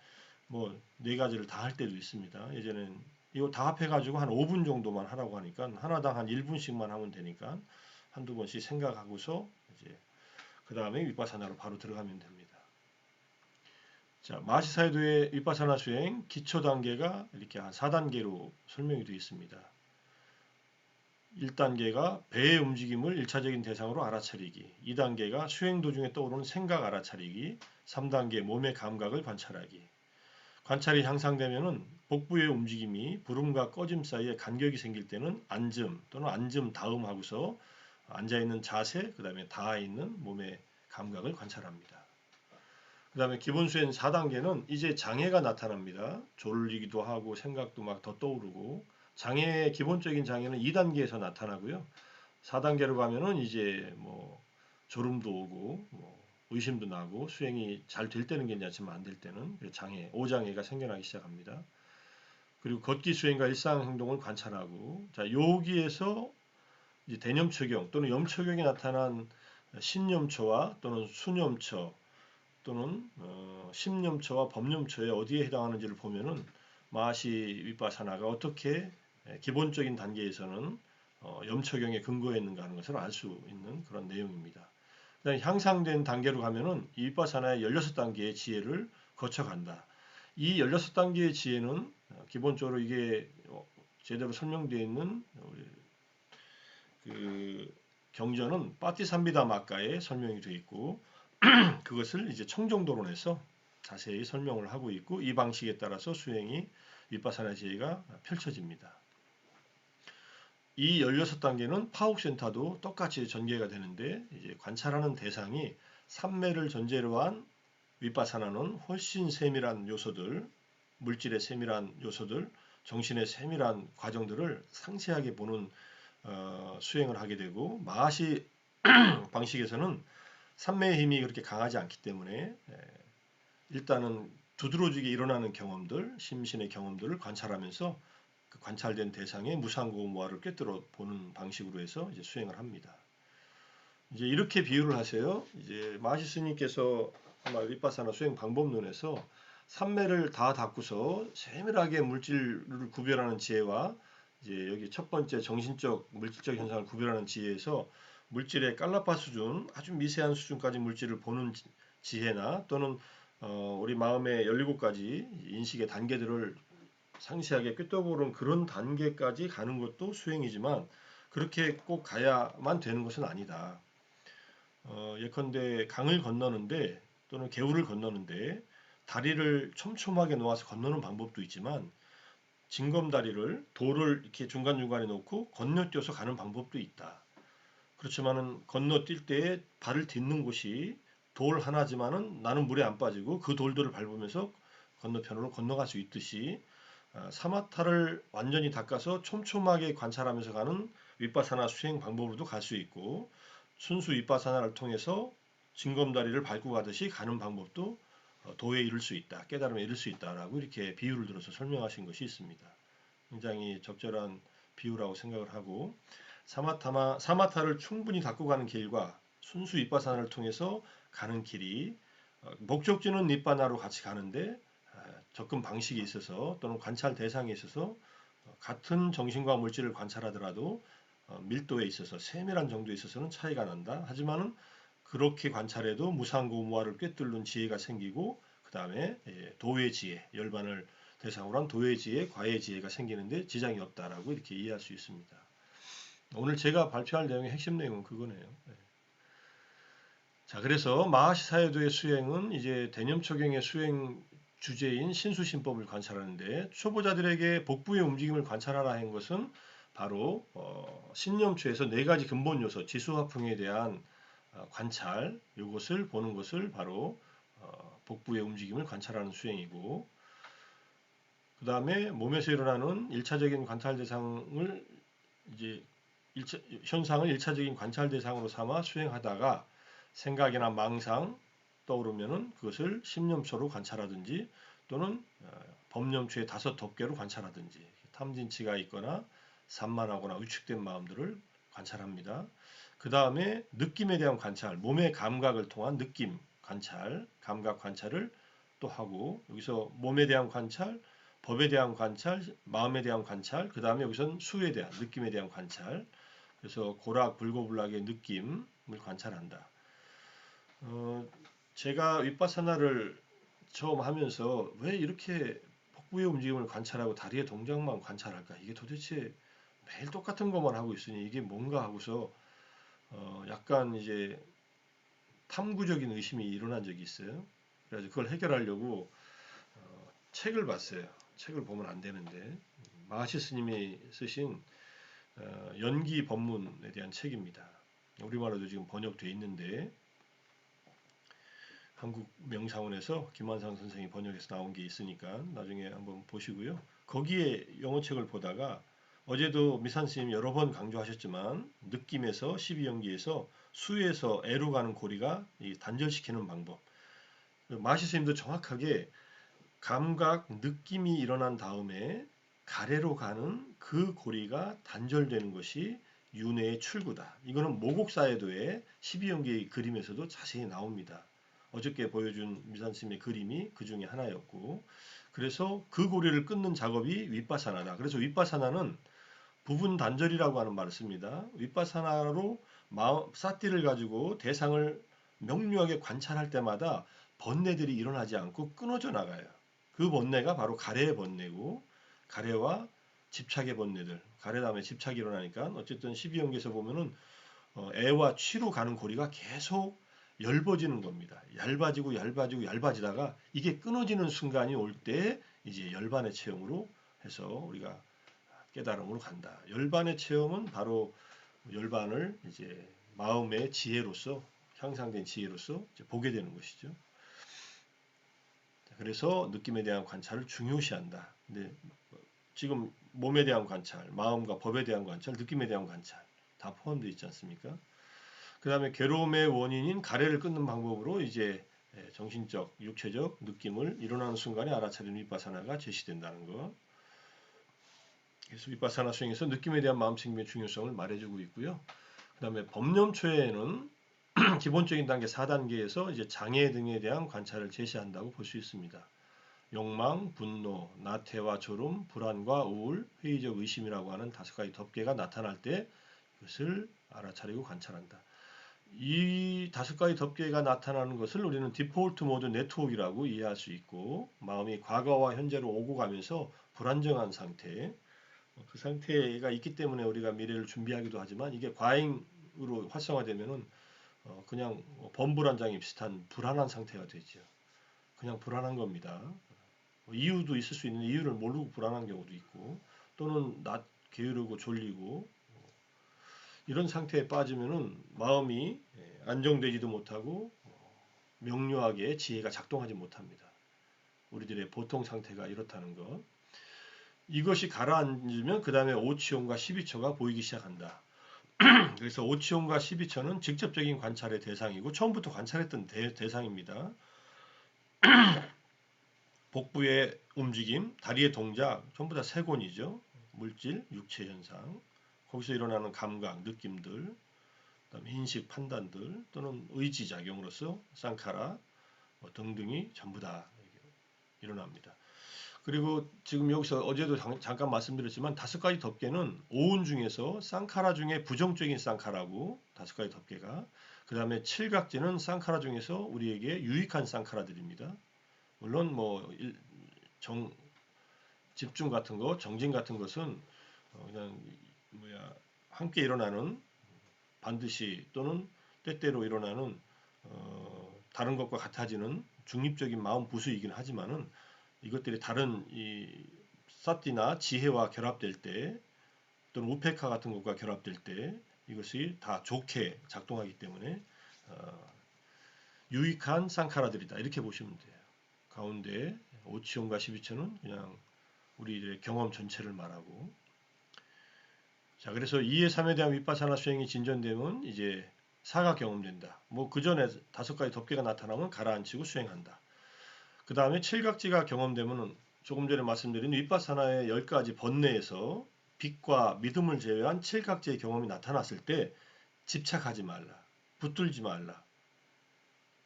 뭐 4가지를 다 할 때도 있습니다. 예전엔 이거 다 합해가지고 한 5분 정도만 하라고 하니까 하나당 한 1분씩만 하면 되니까 한두 번씩 생각하고서 이제 그 다음에 윗바사나로 바로 들어가면 됩니다. 자, 마하시사이도의 윗바사나 수행 기초 단계가 이렇게 한 4단계로 설명이 되어 있습니다. 1단계가 배의 움직임을 1차적인 대상으로 알아차리기, 2단계가 수행 도중에 떠오르는 생각 알아차리기, 3단계 몸의 감각을 관찰하기. 관찰이 향상되면은 복부의 움직임이 부름과 꺼짐 사이에 간격이 생길 때는 앉음 또는 앉음 다음 하고서 앉아있는 자세, 그 다음에 닿아있는 몸의 감각을 관찰합니다. 그 다음에 기본 수행 4단계는 이제 장애가 나타납니다. 졸리기도 하고 생각도 막 더 떠오르고, 장애, 기본적인 장애는 2단계에서 나타나고요. 4단계로 가면은 이제 뭐 졸음도 오고 의심도 나고 수행이 잘 될 때는 괜찮지만 안 될 때는 장애, 오장애가 생겨나기 시작합니다. 그리고 걷기 수행과 일상 행동을 관찰하고, 자, 여기에서 이제 대념초경 또는 염초경이 나타난 신념초와 또는 수념초 또는 심념초와 법념초에 어디에 해당하는지를 보면은 마하시 윗바사나가 어떻게 기본적인 단계에서는 염초경에 근거했는가 하는 것을 알 수 있는 그런 내용입니다. 그다음에 향상된 단계로 가면은 이 윗바사나의 16단계의 지혜를 거쳐간다. 이 16단계의 지혜는 기본적으로 이게 제대로 설명되어 있는 그 경전은 빠티삼비다 마가에 설명이 되어 있고, 그것을 이제 청정도론에서 자세히 설명을 하고 있고, 이 방식에 따라서 수행이 윗바사나 지혜가 펼쳐집니다. 이 16단계는 파옥센터도 똑같이 전개가 되는데, 이제 관찰하는 대상이 삼매를 전제로 한 윗바사나는 훨씬 세밀한 요소들, 물질의 세밀한 요소들, 정신의 세밀한 과정들을 상세하게 보는 수행을 하게 되고, 마하시 방식에서는 삼매의 힘이 그렇게 강하지 않기 때문에 일단은 두드러지게 일어나는 경험들, 심신의 경험들을 관찰하면서 그 관찰된 대상의 무상고무화를 꿰뚫어 보는 방식으로 해서 이제 수행을 합니다. 이제 이렇게 비유를 하세요. 이제 마하시 스님께서 아마 윗바사나 수행 방법론에서 삼매를 다 닦고서 세밀하게 물질을 구별하는 지혜와 이제 여기 첫 번째 정신적 물질적 현상을 구별하는 지혜에서 물질의 깔라파 수준, 아주 미세한 수준까지 물질을 보는 지혜나 또는 우리 마음의 17가지 인식의 단계들을 상세하게 꿰뚫어보는 그런 단계까지 가는 것도 수행이지만, 그렇게 꼭 가야만 되는 것은 아니다. 예컨대 강을 건너는데 또는 개울을 건너는데 다리를 촘촘하게 놓아서 건너는 방법도 있지만, 징검다리를 돌을 이렇게 중간중간에 놓고 건너뛰어서 가는 방법도 있다. 그렇지만은 건너뛸 때에 발을 딛는 곳이 돌 하나지만은 나는 물에 안 빠지고 그 돌들을 밟으면서 건너편으로 건너갈 수 있듯이, 사마타를 완전히 닦아서 촘촘하게 관찰하면서 가는 윗바사나 수행 방법으로도 갈 수 있고, 순수 윗바사나를 통해서 징검다리를 밟고 가듯이 가는 방법도 도에 이룰 수 있다, 깨달음에 이룰 수 있다라고 이렇게 비유를 들어서 설명하신 것이 있습니다. 굉장히 적절한 비유라고 생각을 하고, 사마타를 충분히 닦고 가는 길과 순수 윗바사나를 통해서 가는 길이 목적지는 닛바나로 같이 가는데 접근 방식이 있어서 또는 관찰 대상에 있어서 같은 정신과 물질을 관찰하더라도 밀도에 있어서 세밀한 정도에 있어서는 차이가 난다. 하지만은 그렇게 관찰해도 무상고무화를 꿰뚫는 지혜가 생기고, 그 다음에 도의 지혜, 열반을 대상으로 한 도의 지혜, 과의 지혜가 생기는데 지장이 없다라고 이렇게 이해할 수 있습니다. 오늘 제가 발표할 내용의 핵심 내용은 그거네요. 자, 그래서 마하시 사유도의 수행은 이제 대념초경의 수행 주제인 신수신법을 관찰하는데, 초보자들에게 복부의 움직임을 관찰하라 한 것은 바로 신념초에서 4가지 근본 요소, 지수화풍에 대한 관찰, 이것을 보는 것을 바로 복부의 움직임을 관찰하는 수행이고, 그 다음에 몸에서 일어나는 1차적인 관찰 대상을 이제 현상을 1차적인 관찰 대상으로 삼아 수행하다가 생각이나 망상 떠오르면은 그것을 심념초로 관찰하든지 또는 법념초의 5덮개로 관찰하든지, 탐진치가 있거나 산만하거나 위축된 마음들을 관찰합니다. 그 다음에 느낌에 대한 관찰, 몸의 감각을 통한 느낌 관찰, 감각 관찰을 또 하고, 여기서 몸에 대한 관찰, 법에 대한 관찰, 마음에 대한 관찰, 그 다음에 여기서는 수에 대한 느낌에 대한 관찰, 그래서 고락, 불고불락의 느낌을 관찰한다. 제가 윗바사나를 처음 하면서 왜 이렇게 복부의 움직임을 관찰하고 다리의 동작만 관찰할까? 이게 도대체 매일 똑같은 것만 하고 있으니 이게 뭔가 하고서 약간 이제 탐구적인 의심이 일어난 적이 있어요. 그래서 그걸 해결하려고 책을 봤어요. 책을 보면 안 되는데 마하시 스님이 쓰신 연기 법문에 대한 책입니다. 우리말로도 지금 번역되어 있는데 한국 명사원에서 김환상 선생이 번역해서 나온 게 있으니까 나중에 한번 보시고요. 거기에 영어책을 보다가 어제도 미산 스님이 여러 번 강조하셨지만 느낌에서 12연기에서 수에서 애로 가는 고리가 단절시키는 방법. 마하시 스님도 정확하게 감각, 느낌이 일어난 다음에 가래로 가는 그 고리가 단절되는 것이 윤회의 출구다. 이거는 모곡사에도의 12연기의 그림에서도 자세히 나옵니다. 어저께 보여준 미산스님의 그림이 그 중에 하나였고, 그래서 그 고리를 끊는 작업이 윗바사나다. 그래서 윗바사나는 부분 단절이라고 하는 말을 씁니다. 윗바사나로 사띠를 가지고 대상을 명료하게 관찰할 때마다 번뇌들이 일어나지 않고 끊어져 나가요. 그 번뇌가 바로 가래의 번뇌고, 가래와 집착의 번뇌들, 가래 다음에 집착이 일어나니까 어쨌든 12연계에서 보면은 애와 취로 가는 고리가 계속 얇아지는 겁니다. 얇아지다가 이게 끊어지는 순간이 올 때 이제 열반의 체험으로 해서 우리가 깨달음으로 간다. 열반의 체험은 바로 열반을 이제 마음의 지혜로서 향상된 지혜로서 보게 되는 것이죠. 그래서 느낌에 대한 관찰을 중요시한다. 근데 지금 몸에 대한 관찰, 마음과 법에 대한 관찰, 느낌에 대한 관찰 다 포함되어 있지 않습니까? 그 다음에 괴로움의 원인인 가래를 끊는 방법으로 이제 정신적, 육체적 느낌을 일어나는 순간에 알아차리는 윗바사나가 제시된다는 것. 그래서 윗바사나 수행에서 느낌에 대한 마음챙김의 중요성을 말해주고 있고요. 그 다음에 법념초에는 기본적인 단계 4단계에서 이제 장애 등에 대한 관찰을 제시한다고 볼 수 있습니다. 욕망, 분노, 나태와 졸음, 불안과 우울, 회의적 의심이라고 하는 5가지 덮개가 나타날 때 이것을 알아차리고 관찰한다. 이 5가지 덮개가 나타나는 것을 우리는 디폴트 모드 네트워크라고 이해할 수 있고, 마음이 과거와 현재로 오고 가면서 불안정한 상태, 그 상태가 있기 때문에 우리가 미래를 준비하기도 하지만 이게 과잉으로 활성화되면은 그냥 범불안장애 비슷한 불안한 상태가 되죠. 그냥 불안한 겁니다. 이유도 있을 수 있는 이유를 모르고 불안한 경우도 있고, 또는 게으르고 졸리고 이런 상태에 빠지면은 마음이 안정되지도 못하고 명료하게 지혜가 작동하지 못합니다. 우리들의 보통 상태가 이렇다는 것. 이것이 가라앉으면 그 다음에 오치온과 12처가 보이기 시작한다. 그래서 오치온과 12처는 직접적인 관찰의 대상이고 처음부터 관찰했던 대상입니다. 복부의 움직임, 다리의 동작 전부 다 세곤이죠. 물질, 육체 현상, 거기서 일어나는 감각, 느낌들, 그다음에 인식, 판단들 또는 의지작용으로서 쌍카라 등등이 전부 다 일어납니다. 그리고 지금 여기서 어제도 잠깐 말씀드렸지만 5가지 덮개는 오운 중에서 쌍카라 중에 부정적인 쌍카라고 5가지 덮개가, 그 다음에 칠각지는 쌍카라 중에서 우리에게 유익한 쌍카라들입니다. 물론 집중 같은 거, 정진 같은 것은 그냥 함께 일어나는 반드시 또는 때때로 일어나는 다른 것과 같아지는 중립적인 마음 부수이긴 하지만은 이것들이 다른 이 사티나 지혜와 결합될 때 또는 우페카 같은 것과 결합될 때 이것이 다 좋게 작동하기 때문에 유익한 쌍카라들이다 이렇게 보시면 돼요. 가운데 오치온과 12처는 그냥 우리들의 경험 전체를 말하고, 자 그래서 2의 3에 대한 윗바사나 수행이 진전되면 이제 4가 경험된다. 그 전에 5가지 덮개가 나타나면 가라앉히고 수행한다. 그 다음에 칠각지가 경험되면 조금 전에 말씀드린 윗바사나의 10가지 번뇌에서 빛과 믿음을 제외한 칠각지의 경험이 나타났을 때 집착하지 말라. 붙들지 말라.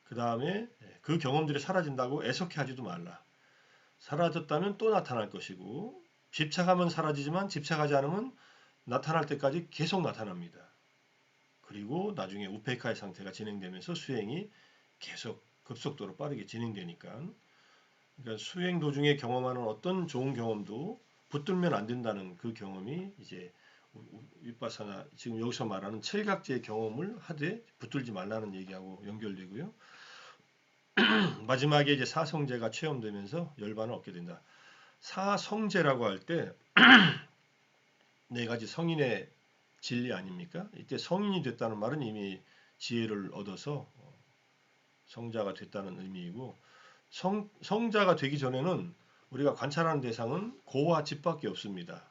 그 다음에 그 경험들이 사라진다고 애석해하지도 말라. 사라졌다면 또 나타날 것이고 집착하면 사라지지만 집착하지 않으면 나타날 때까지 계속 나타납니다. 그리고 나중에 우페이카의 상태가 진행되면서 수행이 계속 급속도로 빠르게 진행되니까 그러니까 수행 도중에 경험하는 어떤 좋은 경험도 붙들면 안 된다는 그 경험이 이제 윗바사나 지금 여기서 말하는 칠각지의 경험을 하되 붙들지 말라는 얘기하고 연결되고요. 마지막에 이제 사성제가 체험되면서 열반을 얻게 된다. 사성제라고 할 때 네 가지 성인의 진리 아닙니까? 이때 성인이 됐다는 말은 이미 지혜를 얻어서 성자가 됐다는 의미이고, 성자가 되기 전에는 우리가 관찰하는 대상은 고와 집밖에 없습니다.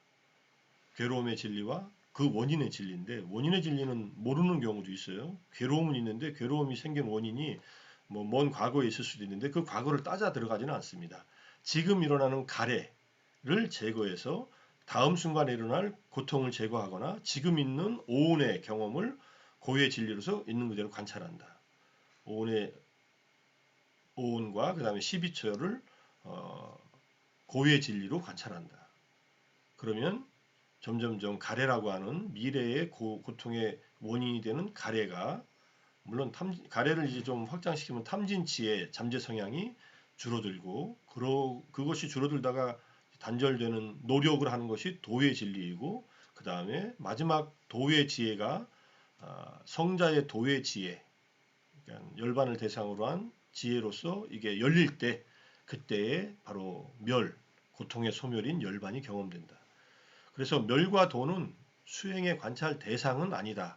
괴로움의 진리와 그 원인의 진리인데, 원인의 진리는 모르는 경우도 있어요. 괴로움은 있는데 괴로움이 생긴 원인이 뭐 먼 과거에 있을 수도 있는데 그 과거를 따져 들어가지는 않습니다. 지금 일어나는 가래를 제거해서 다음 순간에 일어날 고통을 제거하거나 지금 있는 오온의 경험을 고의 진리로서 있는 그대로 관찰한다. 오온과 그 다음에 12처를 고의 진리로 관찰한다. 그러면 점점점 가래라고 하는 미래의 고통의 원인이 되는 가래가, 물론 가래를 이제 좀 확장시키면 탐진치의 잠재 성향이 줄어들고, 그것이 줄어들다가 단절되는 노력을 하는 것이 도의 진리이고, 그 다음에 마지막 도의 지혜가 성자의 도의 지혜, 그러니까 열반을 대상으로 한 지혜로서 이게 열릴 때, 그때에 바로 고통의 소멸인 열반이 경험된다. 그래서 멸과 도는 수행의 관찰 대상은 아니다.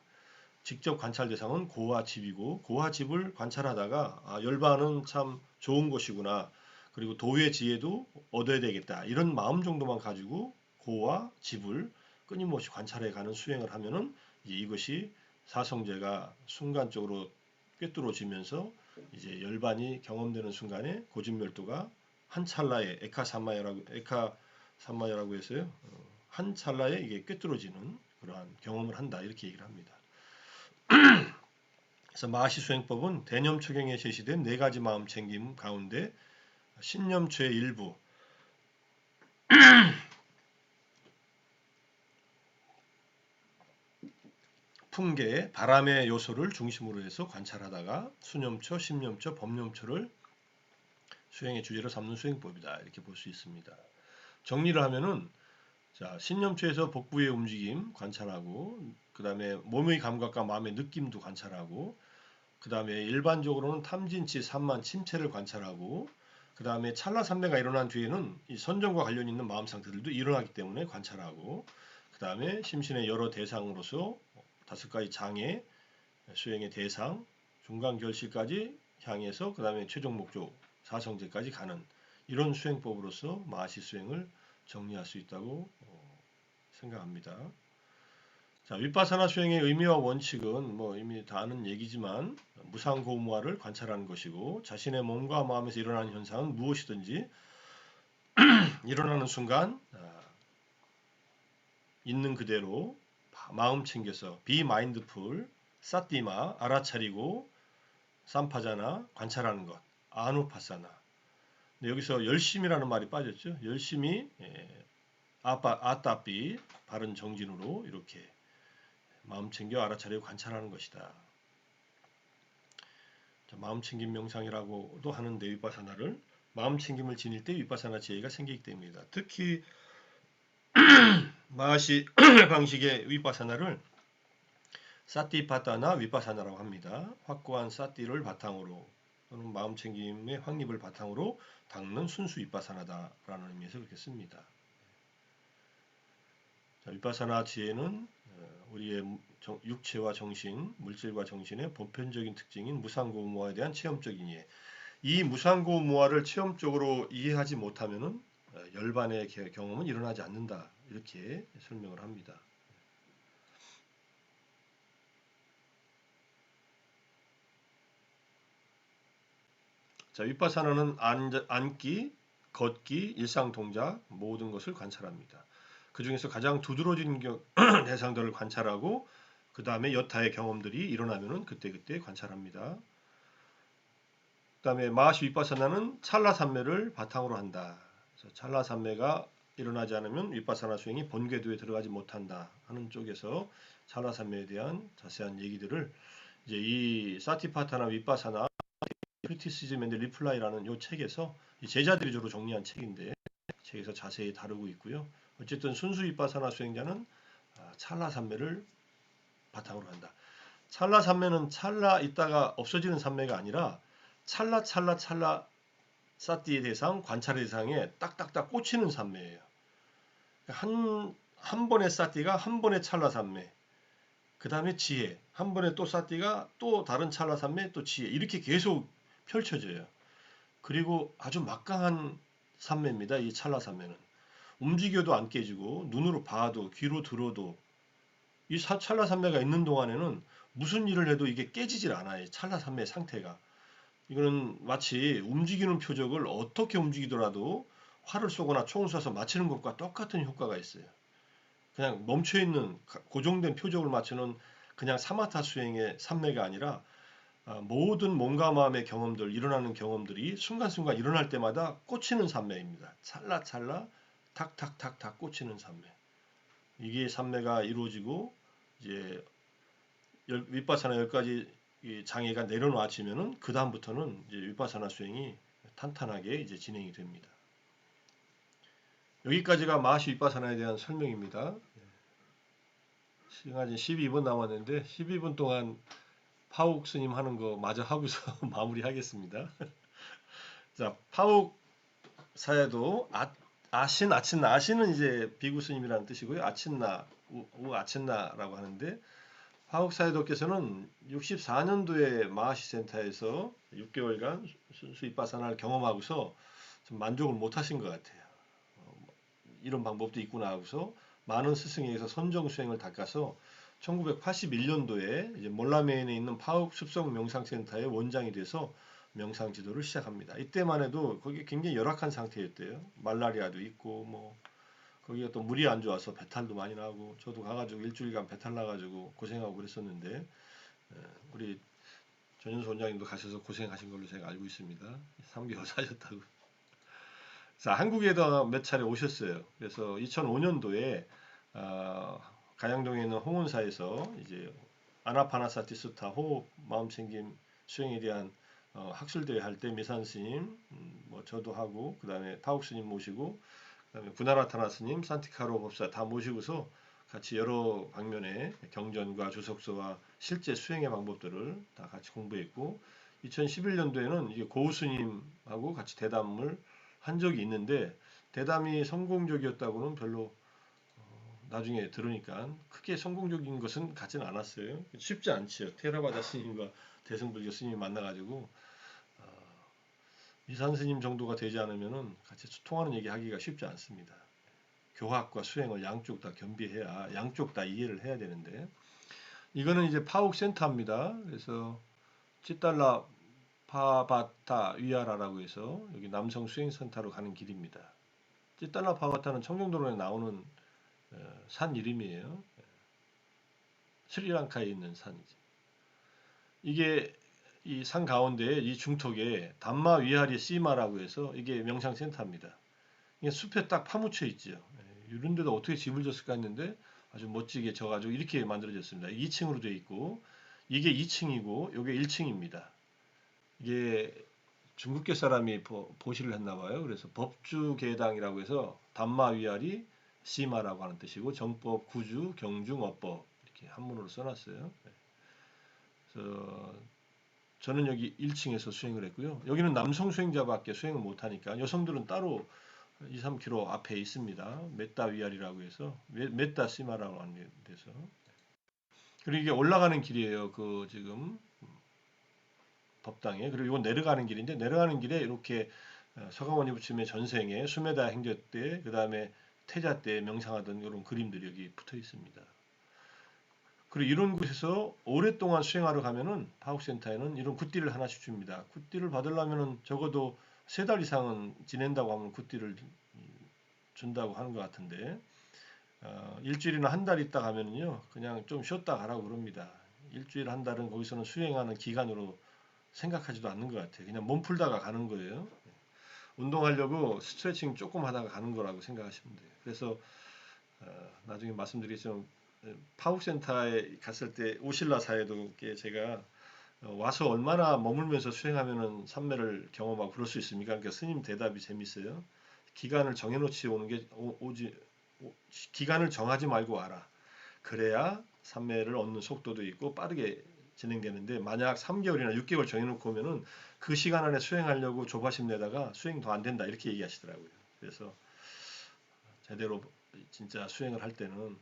직접 관찰 대상은 고와 집이고, 고와 집을 관찰하다가 열반은 참 좋은 것이구나, 그리고 도의 지혜도 얻어야 되겠다, 이런 마음 정도만 가지고 고와 집을 끊임없이 관찰해 가는 수행을 하면은 이것이 사성제가 순간적으로 꿰뚫어지면서 이제 열반이 경험되는 순간에 고집멸도가 한 찰나에 에카삼마야라고 해서요, 한 찰나에 이게 꿰뚫어지는 그러한 경험을 한다, 이렇게 얘기를 합니다. 그래서 마하시수행법은 대념초경에 제시된 네 가지 마음 챙김 가운데 신념초의 일부, 풍계, 바람의 요소를 중심으로 해서 관찰하다가 수념초, 심념초, 법념초를 수행의 주제로 삼는 수행법이다, 이렇게 볼 수 있습니다. 정리를 하면은, 자, 신념초에서 복부의 움직임 관찰하고, 그 다음에 몸의 감각과 마음의 느낌도 관찰하고, 그 다음에 일반적으로는 탐진치, 산만, 침체를 관찰하고, 그 다음에 찰나삼매가 일어난 뒤에는 이 선정과 관련 있는 마음 상태들도 일어나기 때문에 관찰하고, 그 다음에 심신의 여러 대상으로서 5가지 장애, 수행의 대상, 중간 결실까지 향해서 그 다음에 최종 목적 사성제까지 가는 이런 수행법으로서 마하시 수행을 정리할 수 있다고 생각합니다. 자, 윗바사나 수행의 의미와 원칙은 뭐 이미 다 아는 얘기지만, 무상고무화를 관찰하는 것이고, 자신의 몸과 마음에서 일어나는 현상은 무엇이든지 일어나는 순간 있는 그대로 마음 챙겨서 be mindful, 사띠마 알아차리고, 삼파자나 관찰하는 것, 아누파사나. 여기서 열심이라는 말이 빠졌죠. 열심히 아따삐 바른 정진으로 이렇게 마음 챙겨 알아차리고 관찰하는 것이다. 자, 마음 챙김 명상이라고도 하는데, 윗바사나를 마음 챙김을 지닐 때 윗바사나 지혜가 생기기 때문이다. 특히 마하시 방식의 윗바사나를 사띠파타나 윗바사나라고 합니다. 확고한 사띠를 바탕으로 또는 마음 챙김의 확립을 바탕으로 닦는 순수 윗바사나다라는 의미에서 그렇게 씁니다. 자, 윗바사나 지혜는 우리의 육체와 정신, 물질과 정신의 보편적인 특징인 무상고무화에 대한 체험적인 이해. 이 무상고무화를 체험적으로 이해하지 못하면은 열반의 경험은 일어나지 않는다, 이렇게 설명을 합니다. 자, 윗바사나는 앉기, 걷기, 일상 동작 모든 것을 관찰합니다. 그 중에서 가장 두드러진 대상들을 관찰하고, 그 다음에 여타의 경험들이 일어나면은 그때그때 관찰합니다. 그 다음에 마하시 윗바사나는 찰나삼매를 바탕으로 한다. 그래서 찰나삼매가 일어나지 않으면 윗바사나 수행이 본궤도에 들어가지 못한다 하는 쪽에서 찰나삼매에 대한 자세한 얘기들을 이제 이 사티파타나 윗바사나 Criticism and Reply라는 요 책에서 이 제자들이 주로 정리한 책인데 책에서 자세히 다루고 있고요. 어쨌든 순수 윗바사나 수행자는 찰나산매를 바탕으로 한다. 찰나산매는 찰나 있다가 없어지는 산매가 아니라 찰나 사띠의 대상, 관찰의 대상에 딱딱딱 꽂히는 산매예요. 한 번의 사띠가 한 번의 찰나 산매, 그 다음에 지혜, 한 번에 또 사띠가 또 다른 찰나 산매, 또 지혜, 이렇게 계속 펼쳐져요. 그리고 아주 막강한 산매입니다. 이 찰나 산매는 움직여도 안 깨지고 눈으로 봐도 귀로 들어도 이 찰나 산매가 있는 동안에는 무슨 일을 해도 이게 깨지질 않아요. 찰나 산매의 상태가. 이거는 마치 움직이는 표적을 어떻게 움직이더라도 활을 쏘거나 총을 쏴서 맞추는 것과 똑같은 효과가 있어요. 그냥 멈춰있는 고정된 표적을 맞추는 그냥 사마타 수행의 산매가 아니라 모든 몸과 마음의 경험들, 일어나는 경험들이 순간순간 일어날 때마다 꽂히는 산매입니다. 찰나 탁탁탁탁 꽂히는 산매. 이게 산매가 이루어지고 이제 윗바사나 10가지 장애가 내려놓아지면은 그 다음부터는 이제 윗바사나 수행이 탄탄하게 이제 진행이 됩니다. 여기까지가 마하시 윗바사나에 대한 설명입니다. 시간이 12분 남았는데 12분 동안 파욱 스님 하는 거 마저 하고서 마무리하겠습니다. 자, 파욱 사야도 아친나, 아신은 이제 비구 스님이라는 뜻이고요. 아친나, 아친나라고 하는데 파욱 사야도께서는 64년도에 마하시 센터에서 6개월간 순수 윗바사나를 경험하고서 좀 만족을 못 하신 것 같아요. 이런 방법도 있구나 하고서 많은 스승에게서 선정 수행을 닦아서 1981년도에 이제 몰라메인에 있는 파욱 습성 명상센터의 원장이 돼서 명상 지도를 시작합니다. 이때만 해도 거기 굉장히 열악한 상태였대요. 말라리아도 있고 뭐 거기가 또 물이 안 좋아서 배탈도 많이 나고 저도 가가지고 일주일간 배탈 나가지고 고생하고 그랬었는데 우리 전현수 원장님도 가셔서 고생하신 걸로 제가 알고 있습니다. 3개월 사셨다고. 자, 한국에도 몇 차례 오셨어요. 그래서 2005년도에 가양동에 있는 홍은사에서 이제 아나파나사티스타 호흡 마음챙김 수행에 대한 학술대회 할 때 미산 스님, 뭐 저도 하고 그 다음에 파욱 스님 모시고 그 다음에 구나라타나 스님, 산티카로 법사 다 모시고서 같이 여러 방면의 경전과 주석서와 실제 수행의 방법들을 다 같이 공부했고 2011년도에는 이게 고우 스님하고 같이 대담을 한 적이 있는데 대담이 성공적이었다고는 별로 나중에 들으니까 크게 성공적인 것은 같지는 않았어요. 쉽지 않지요. 테라바다 스님과 대승불교 스님이 만나가지고 미산 스님 정도가 되지 않으면은 같이 소통하는 얘기 하기가 쉽지 않습니다. 교학과 수행을 양쪽 다 겸비해야 양쪽 다 이해를 해야 되는데 이거는 이제 파욱 센터입니다. 그래서 찌달라 파바타 위아라라고 해서 여기 남성 수행센터로 가는 길입니다. 찌달라 파바타는 청정도로에 나오는 산 이름이에요. 스리랑카에 있는 산이지. 이게 이 산 가운데 이 중턱에 담마 위하리 시마라고 해서 이게 명상센터입니다. 이게 숲에 딱 파묻혀 있죠. 이런 데도 어떻게 집을 졌을까 했는데 아주 멋지게 져가지고 이렇게 만들어졌습니다. 2층으로 되어 있고 이게 2층이고 이게 1층입니다. 이게 중국계 사람이 보시를 했나 봐요. 그래서 법주계당이라고 해서 담마 위하리 시마라고 하는 뜻이고 정법, 구주, 경중, 어법 이렇게 한문으로 써놨어요. 그래서 저는 여기 1층에서 수행을 했고요. 여기는 남성 수행자밖에 수행을 못하니까 여성들은 따로 2, 3km 앞에 있습니다. 메따 위아리라고 해서 메따 시마라고 하는 데서 그리고 이게 올라가는 길이에요. 그 지금 법당에 그리고 이건 내려가는 길인데 내려가는 길에 이렇게 서가모니 부처님의 전생에 수메다 행자 때 그 다음에 태자 때 명상하던 이런 그림들이 여기 붙어 있습니다. 그리고 이런 곳에서 오랫동안 수행하러 가면은 파욱센터에는 이런 굿띠를 하나씩 줍니다. 굿띠를 받으려면은 적어도 3달 이상은 지낸다고 하면 굿띠를 준다고 하는 것 같은데 일주일이나 한 달 있다 가면은요 그냥 좀 쉬었다 가라고 그럽니다. 일주일 한 달은 거기서는 수행하는 기간으로 생각하지도 않는 것 같아요. 그냥 몸 풀다가 가는 거예요. 운동하려고 스트레칭 조금 하다가 가는 거라고 생각하시면 돼요. 그래서 나중에 말씀드리겠지만 파욱센터에 갔을 때 오실라 사회도께 제가 와서 얼마나 머물면서 수행하면은 삼매를 경험하고 그럴 수 있습니까? 그러니까 스님 대답이 재밌어요. 기간을 정해놓지 오는 게 기간을 정하지 말고 와라. 그래야 삼매를 얻는 속도도 있고 빠르게 진행되는데 만약 3개월이나 6개월 정해놓고 오면은 그 시간 안에 수행하려고 조바심 내다가 수행 더 안 된다 이렇게 얘기하시더라고요. 그래서 제대로 진짜 수행을 할 때는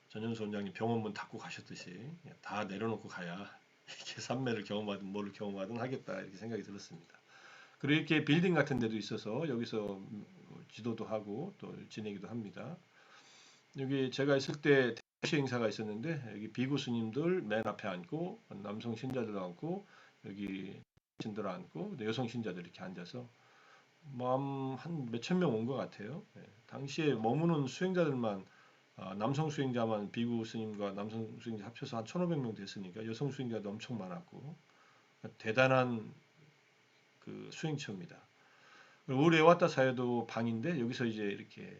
전현수 원장님 병원 문 닫고 가셨듯이 다 내려놓고 가야 이렇게 삼매를 경험하든 뭐를 경험하든 하겠다 이렇게 생각이 들었습니다. 그리고 이렇게 빌딩 같은 데도 있어서 여기서 지도도 하고 또 지내기도 합니다. 여기 제가 있을 때 대시 행사가 있었는데 여기 비구 스님들 맨 앞에 앉고 남성 신자들 앉고 여기 신들 앉고 여성 신자들 이렇게 앉아서 한 몇천 명 온 것 같아요. 당시에 머무는 수행자들만 남성 수행자만 비구 스님과 남성 수행자 합쳐서 한 1,500명 됐으니까 여성 수행자도 엄청 많았고 대단한 그 수행처입니다. 우리 에와타 사회도 방인데 여기서 이제 이렇게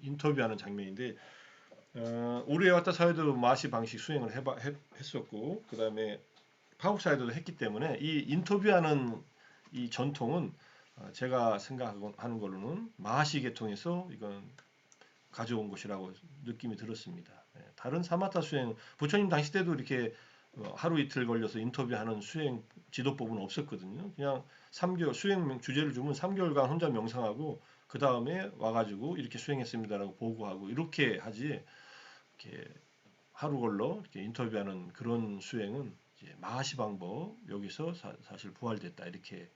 인터뷰하는 장면인데 우리 에와타 사회도 마시 방식 수행을 했었고 그 다음에 파국 사회도 했기 때문에 이 인터뷰하는 이 전통은 제가 생각하는 걸로는 마하시 계통에서 이건 가져온 것이라고 느낌이 들었습니다. 다른 사마타 수행 부처님 당시 때도 이렇게 하루 이틀 걸려서 인터뷰하는 수행 지도법은 없었거든요. 그냥 3개월 수행 주제를 주면 3개월간 혼자 명상하고 그 다음에 와가지고 이렇게 수행했습니다라고 보고하고 이렇게 하지 이렇게 하루 걸러 이렇게 인터뷰하는 그런 수행은 이제 마하시 방법 여기서 사실 부활됐다 이렇게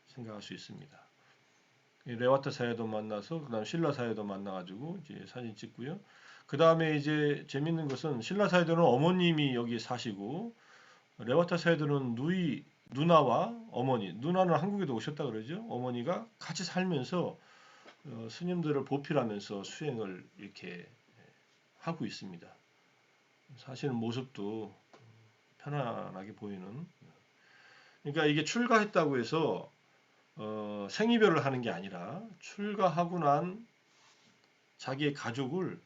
생각할 수 있습니다. 레와타 사회도 만나서 그다음 신라 사회도 만나가지고 이제 사진 찍고요. 그 다음에 이제 재밌는 것은 신라 사회도는 어머님이 여기 사시고 레와타 사회도는 누나와 어머니, 누나는 한국에도 오셨다 그러죠. 어머니가 같이 살면서 스님들을 보필하면서 수행을 이렇게 하고 있습니다. 사실 모습도 편안하게 보이는. 그러니까 이게 출가했다고 해서 생이별을 하는 게 아니라 출가하고 난 자기의 가족을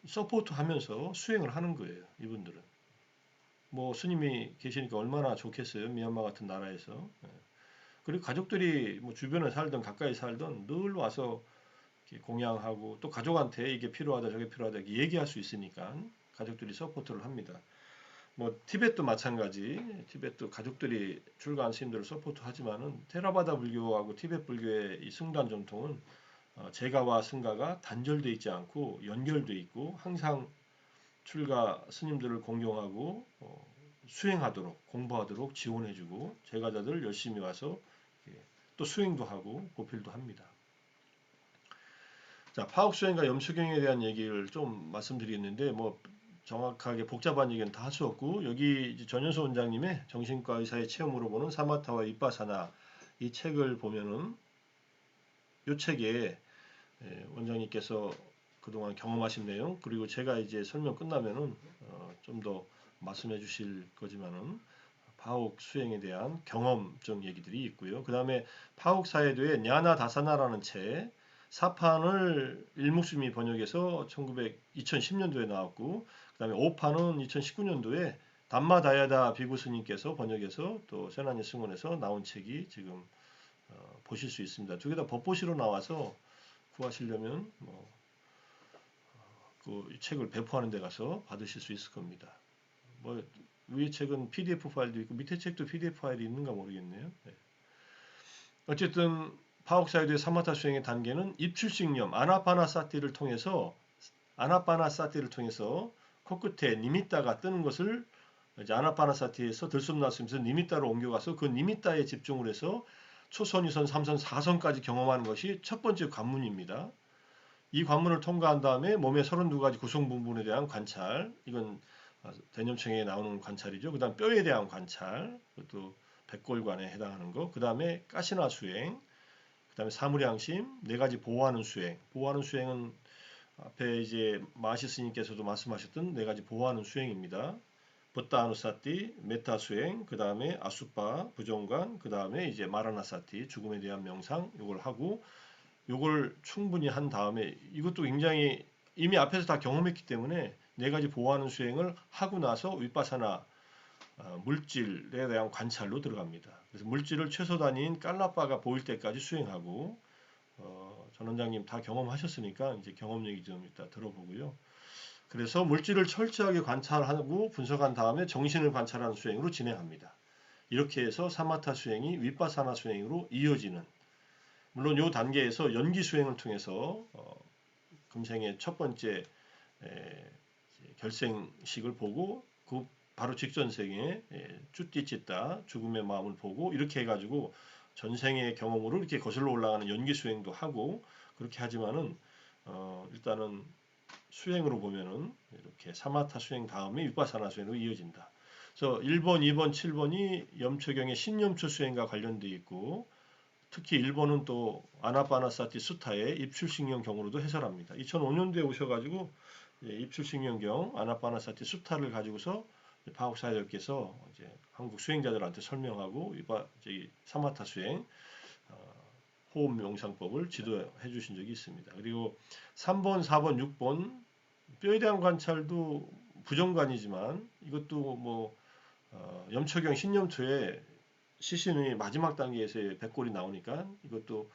서포트하면서 수행을 하는 거예요. 이분들은. 뭐 스님이 계시니까 얼마나 좋겠어요. 미얀마 같은 나라에서. 그리고 가족들이 뭐 주변에 살던 가까이 살던 늘 와서 이렇게 공양하고 또 가족한테 이게 필요하다 저게 필요하다 이렇게 얘기할 수 있으니까 가족들이 서포트를 합니다. 뭐 티벳도 마찬가지. 티벳도 가족들이 출가한 스님들을 서포트하지만은 테라바다 불교하고 티벳 불교의 이 승단 전통은 제가와 승가가 단절돼 있지 않고 연결돼 있고 항상 출가 스님들을 공경하고 수행하도록 공부하도록 지원해주고 제가자들 열심히 와서 또 수행도 하고 보필도 합니다. 자, 파옥 수행과 염수경에 대한 얘기를 좀 말씀드리겠는데 뭐 정확하게 복잡한 얘기는 다 할 수 없고 여기 전현수 원장님의 정신과 의사의 체험으로 보는 사마타와 이빠사나 이 책을 보면은 이 책에 원장님께서 그동안 경험하신 내용 그리고 제가 이제 설명 끝나면은 좀 더 말씀해 주실 거지만은 파옥 수행에 대한 경험적 얘기들이 있고요. 그 다음에 파옥 사회도의 냐나 다사나라는 책 사판을 일목수님이 번역해서 2010년도에 나왔고 그 다음에 5판은 2019년도에 담마다야다 비구스님께서 번역해서 또 세나니 승원에서 나온 책이 지금 보실 수 있습니다. 두 개 다 법보시로 나와서 구하시려면 그 책을 배포하는 데 가서 받으실 수 있을 겁니다. 뭐 위에 책은 PDF 파일도 있고 밑에 책도 PDF 파일이 있는가 모르겠네요. 네. 어쨌든 파옥사유도의 사마타 수행의 단계는 입출식념 아나파나사티를 통해서 코끝에 니미따가 뜨는 것을 이제 아나파나사티에서 들숨날숨에서 니미따로 옮겨가서 그 니미따에 집중을 해서 초선, 유선, 3선, 4선까지 경험하는 것이 첫 번째 관문입니다. 이 관문을 통과한 다음에 몸의 32가지 구성부분에 대한 관찰, 이건 대념청에 나오는 관찰이죠. 그 다음 뼈에 대한 관찰, 그것도 백골관에 해당하는 거. 그 다음에 가시나 수행, 그 다음에 사무량심, 4가지 보호하는 수행. 보호하는 수행은 앞에 이제 마시 스님께서도 말씀하셨던 4가지 보호하는 수행입니다. 버타아누사티, 메타 수행, 그 다음에 아수파, 부정관, 그 다음에 이제 마라나사티, 죽음에 대한 명상, 이걸 하고, 요걸 충분히 한 다음에 이것도 굉장히 이미 앞에서 다 경험했기 때문에 네 가지 보호하는 수행을 하고 나서 윗바사나 물질에 대한 관찰로 들어갑니다. 그래서 물질을 최소 단위인 깔라빠가 보일 때까지 수행하고 전 원장님 다 경험하셨으니까 이제 경험 얘기 좀 이따 들어보고요. 그래서 물질을 철저하게 관찰하고 분석한 다음에 정신을 관찰하는 수행으로 진행합니다. 이렇게 해서 사마타 수행이 윗바사나 수행으로 이어지는, 물론 이 단계에서 연기 수행을 통해서 금생의 첫 번째 결생식을 보고 그 바로 직전 생에 쭈띠찢다 죽음의 마음을 보고 이렇게 해가지고 전생의 경험으로 이렇게 거슬러 올라가는 연기 수행도 하고 그렇게 하지만은 일단은 수행으로 보면은 이렇게 사마타 수행 다음에 윗바사나 수행으로 이어진다. 그래서 1번, 2번, 7번이 염초경의 신염초 수행과 관련되어 있고 특히 1번은 또 아나파나사티 수타의 입출식령 경으로도 해설합니다. 2005년도에 오셔가지고 입출식령경 아나파나사티 수타를 가지고서 파국사자께서 이제 한국 수행자들한테 설명하고 사마타 수행 호흡 명상법을 지도해 주신 적이 있습니다. 그리고 3번, 4번, 6번 뼈에 대한 관찰도 부정관이지만 이것도 뭐 염초경 신염초에 시신의 마지막 단계에서의 백골이 나오니까 이것도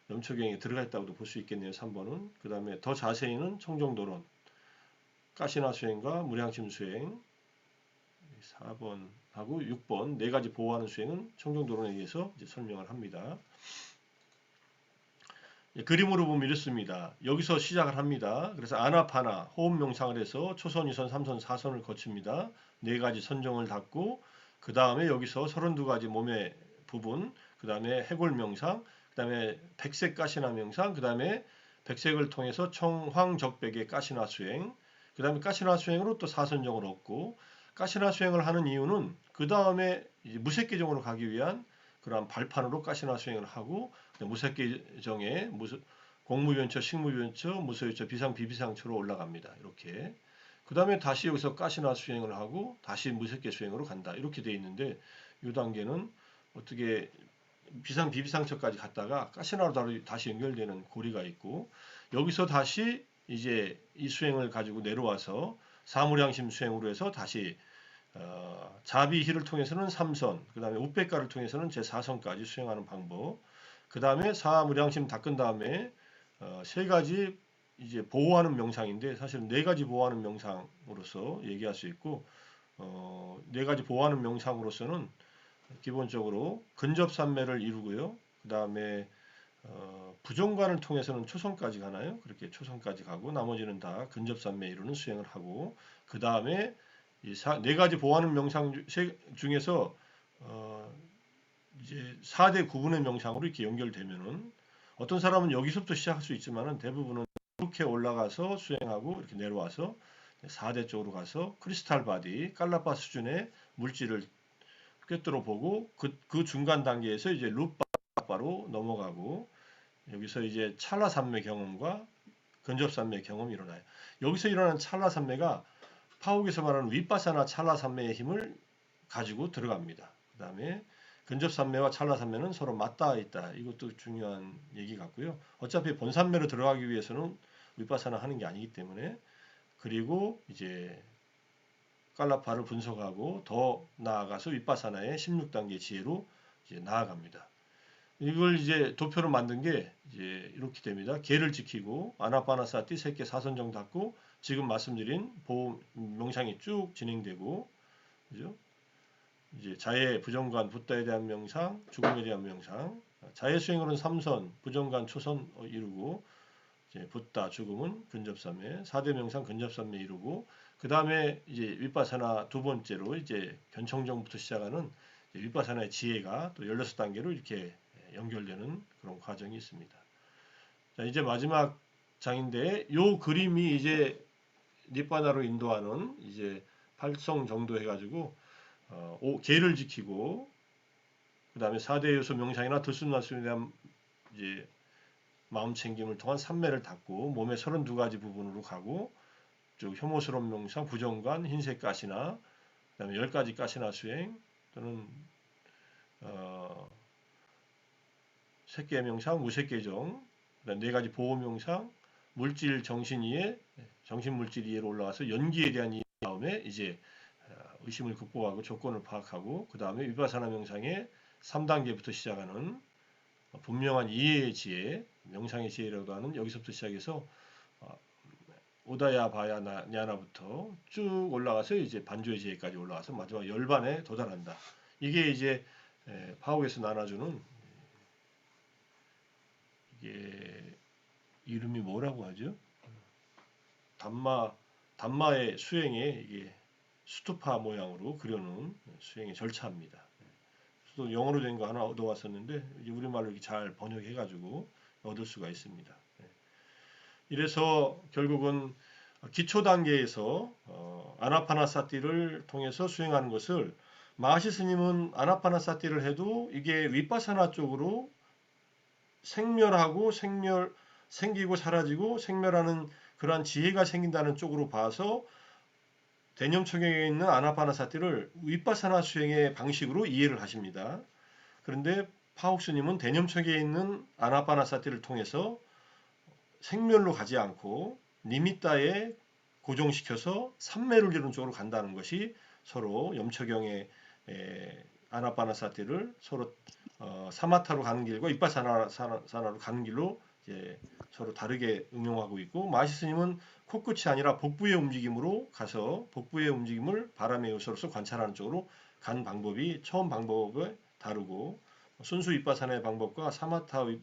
염초경에 들어가 있다고도 볼 수 있겠네요. 3번은. 그 다음에 더 자세히는 청정도론, 가시나 수행과 무량심 수행 4번하고 6번 네 가지 보호하는 수행은 청정도론에 의해서 이제 설명을 합니다. 그림으로 보면 이렇습니다. 여기서 시작을 합니다. 그래서 아나파나 호흡 명상을 해서 초선, 2선, 3선, 4선을 거칩니다. 네 가지 선정을 닫고 그 다음에 여기서 32가지 몸의 부분, 그 다음에 해골 명상, 그 다음에 백색 가시나 명상, 그 다음에 백색을 통해서 청황적백의 가시나 수행, 그 다음에 가시나 수행으로 또 4선정을 얻고 가시나 수행을 하는 이유는 그 다음에 무색계정으로 가기 위한 그러한 발판으로 가시나 수행을 하고 무색계정에 공무변처, 식무변처, 무소유처, 비상, 비비상처로 올라갑니다. 이렇게. 그 다음에 다시 여기서 가시나 수행을 하고 다시 무색계 수행으로 간다. 이렇게 돼 있는데 이 단계는 어떻게 비상, 비비상처까지 갔다가 가시나로 다시 연결되는 고리가 있고 여기서 다시 이제 이 수행을 가지고 내려와서 사무량심 수행으로 해서 다시 자비희를 통해서는 3선, 그 다음에 우백가를 통해서는 제4선까지 수행하는 방법, 그 다음에 사무량심 닦은 다음에 세 가지 이제 보호하는 명상인데 사실 네 가지 보호하는 명상으로서 얘기할 수 있고 네 가지 보호하는 명상으로서는 기본적으로 근접산매를 이루고요. 그 다음에 부정관을 통해서는 초성까지 가나요? 그렇게 초성까지 가고 나머지는 다 근접산매 이루는 수행을 하고 그 다음에 네 가지 보호하는 명상 중에서 이제 4대 구분의 명상으로 이렇게 연결되면은 어떤 사람은 여기서부터 시작할 수 있지만은 대부분은 이렇게 올라가서 수행하고 이렇게 내려와서 4대 쪽으로 가서 크리스탈 바디, 깔라파 수준의 물질을 꿰뚫어 보고 그 중간 단계에서 이제 루파로 넘어가고 여기서 이제 찰나산매 경험과 근접산매 경험이 일어나요. 여기서 일어나는 찰나산매가 파옥에서 말하는 윗바사나 찰나산매의 힘을 가지고 들어갑니다. 그 다음에 근접산매와 찰나산매는 서로 맞닿아 있다. 이것도 중요한 얘기 같고요. 어차피 본산매로 들어가기 위해서는 윗바사나 하는 게 아니기 때문에 그리고 이제 깔라파를 분석하고 더 나아가서 윗바사나의 16단계 지혜로 이제 나아갑니다. 이걸 이제 도표로 만든 게 이제 이렇게 됩니다. 개를 지키고 아나파나사티 새끼 사선정 닫고 지금 말씀드린 보호 명상이 쭉 진행되고 그죠? 이제 자해 부정관 붓다에 대한 명상, 죽음에 대한 명상. 자해 수행으로는 3선, 부정관 초선 이루고 이제 붓다 죽음은 근접삼매, 4대 명상 근접삼매 이루고 그 다음에 이제 윗바사나 두 번째로 이제 견청정부터 시작하는 윗바사나의 지혜가 또 16단계로 이렇게 연결되는 그런 과정이 있습니다. 자, 이제 마지막 장인데 요 그림이 이제 닛바나로 인도하는 이제 8성 정도 해가지고 계를 지키고 그 다음에 4대 요소 명상이나 들숨날숨에 대한 이제 마음 챙김을 통한 삼매를 닫고 몸의 32가지 부분으로 가고 쭉 혐오스러운 명상, 부정관, 흰색 가시나 그 다음에 10가지 가시나 수행 또는 색계 명상, 무색계정, 그 다음에 4가지 보호 명상, 물질 정신이해, 정신물질 이해로 올라가서 연기에 대한 이해 다음에 이제 의심을 극복하고 조건을 파악하고 그 다음에 위파사나 명상의 3단계부터 시작하는 분명한 이해의 지혜, 명상의 지혜라고 하는 여기서부터 시작해서 오다야 바야 냐나부터 쭉 올라가서 이제 반조의 지혜까지 올라가서 마지막 열반에 도달한다. 이게 이제 파옥에서 나눠주는 이게 이름이 뭐라고 하죠? 담마의 수행에 이게 수투파 모양으로 그려놓은 수행의 절차입니다. 또 영어로 된 거 하나 얻어왔었는데 이제 우리말로 이렇게 잘 번역해가지고 얻을 수가 있습니다. 이래서 결국은 기초 단계에서 아나파나사티를 통해서 수행하는 것을 마하시 스님은 아나파나사티를 해도 이게 위파사나 쪽으로 생멸하고 생기고 사라지고 생멸하는 그러한 지혜가 생긴다는 쪽으로 봐서 대념초경에 있는 아나파나사티를 위파사나 수행의 방식으로 이해를 하십니다. 그런데 파옥 스님은 대념초경에 있는 아나파나사티를 통해서 생멸로 가지 않고 니미따에 고정시켜서 삼매를 이루는 쪽으로 간다는 것이 서로 염초경의 아나파나사티를 서로 사마타로 가는 길과 이빠사나로 가는 길로 이제 서로 다르게 응용하고 있고 마하시 스님은 코끝이 아니라 복부의 움직임으로 가서 복부의 움직임을 바람의 요소로서 관찰하는 쪽으로 간 방법이 처음 방법을 다르고 순수 위파사나의 방법과 사마타를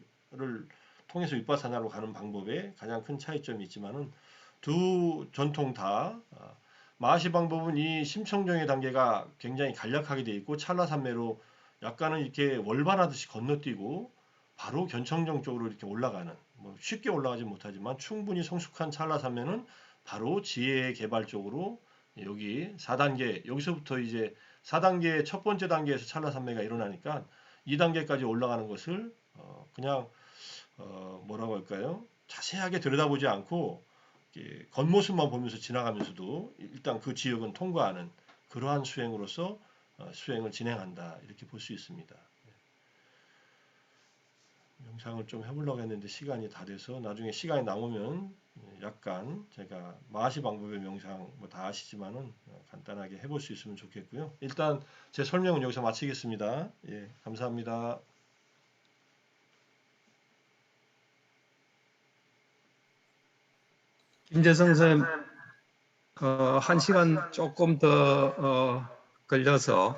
통해서 위파사나로 가는 방법에 가장 큰 차이점이 있지만은 두 전통 다 마하시 방법은 이 심청정의 단계가 굉장히 간략하게 되어 있고 찰나산매로 약간은 이렇게 월반하듯이 건너뛰고 바로 견청정 쪽으로 이렇게 올라가는 뭐 쉽게 올라가지 못하지만 충분히 성숙한 찰나산매는 바로 지혜의 개발 쪽으로 여기 4단계 여기서부터 이제 4단계 첫 번째 단계에서 찰나산매가 일어나니까 2단계까지 올라가는 것을 그냥 뭐라고 할까요? 자세하게 들여다보지 않고 겉모습만 보면서 지나가면서도 일단 그 지역은 통과하는 그러한 수행으로서 수행을 진행한다 이렇게 볼 수 있습니다. 영상을 좀 해보려고 했는데 시간이 다 돼서 나중에 시간이 남으면 약간 제가 마하시 방법의 명상 뭐 다 아시지만은 간단하게 해볼 수 있으면 좋겠고요. 일단 제 설명은 여기서 마치겠습니다. 예, 감사합니다. 김재성 선생님, 1시간 조금 더 걸려서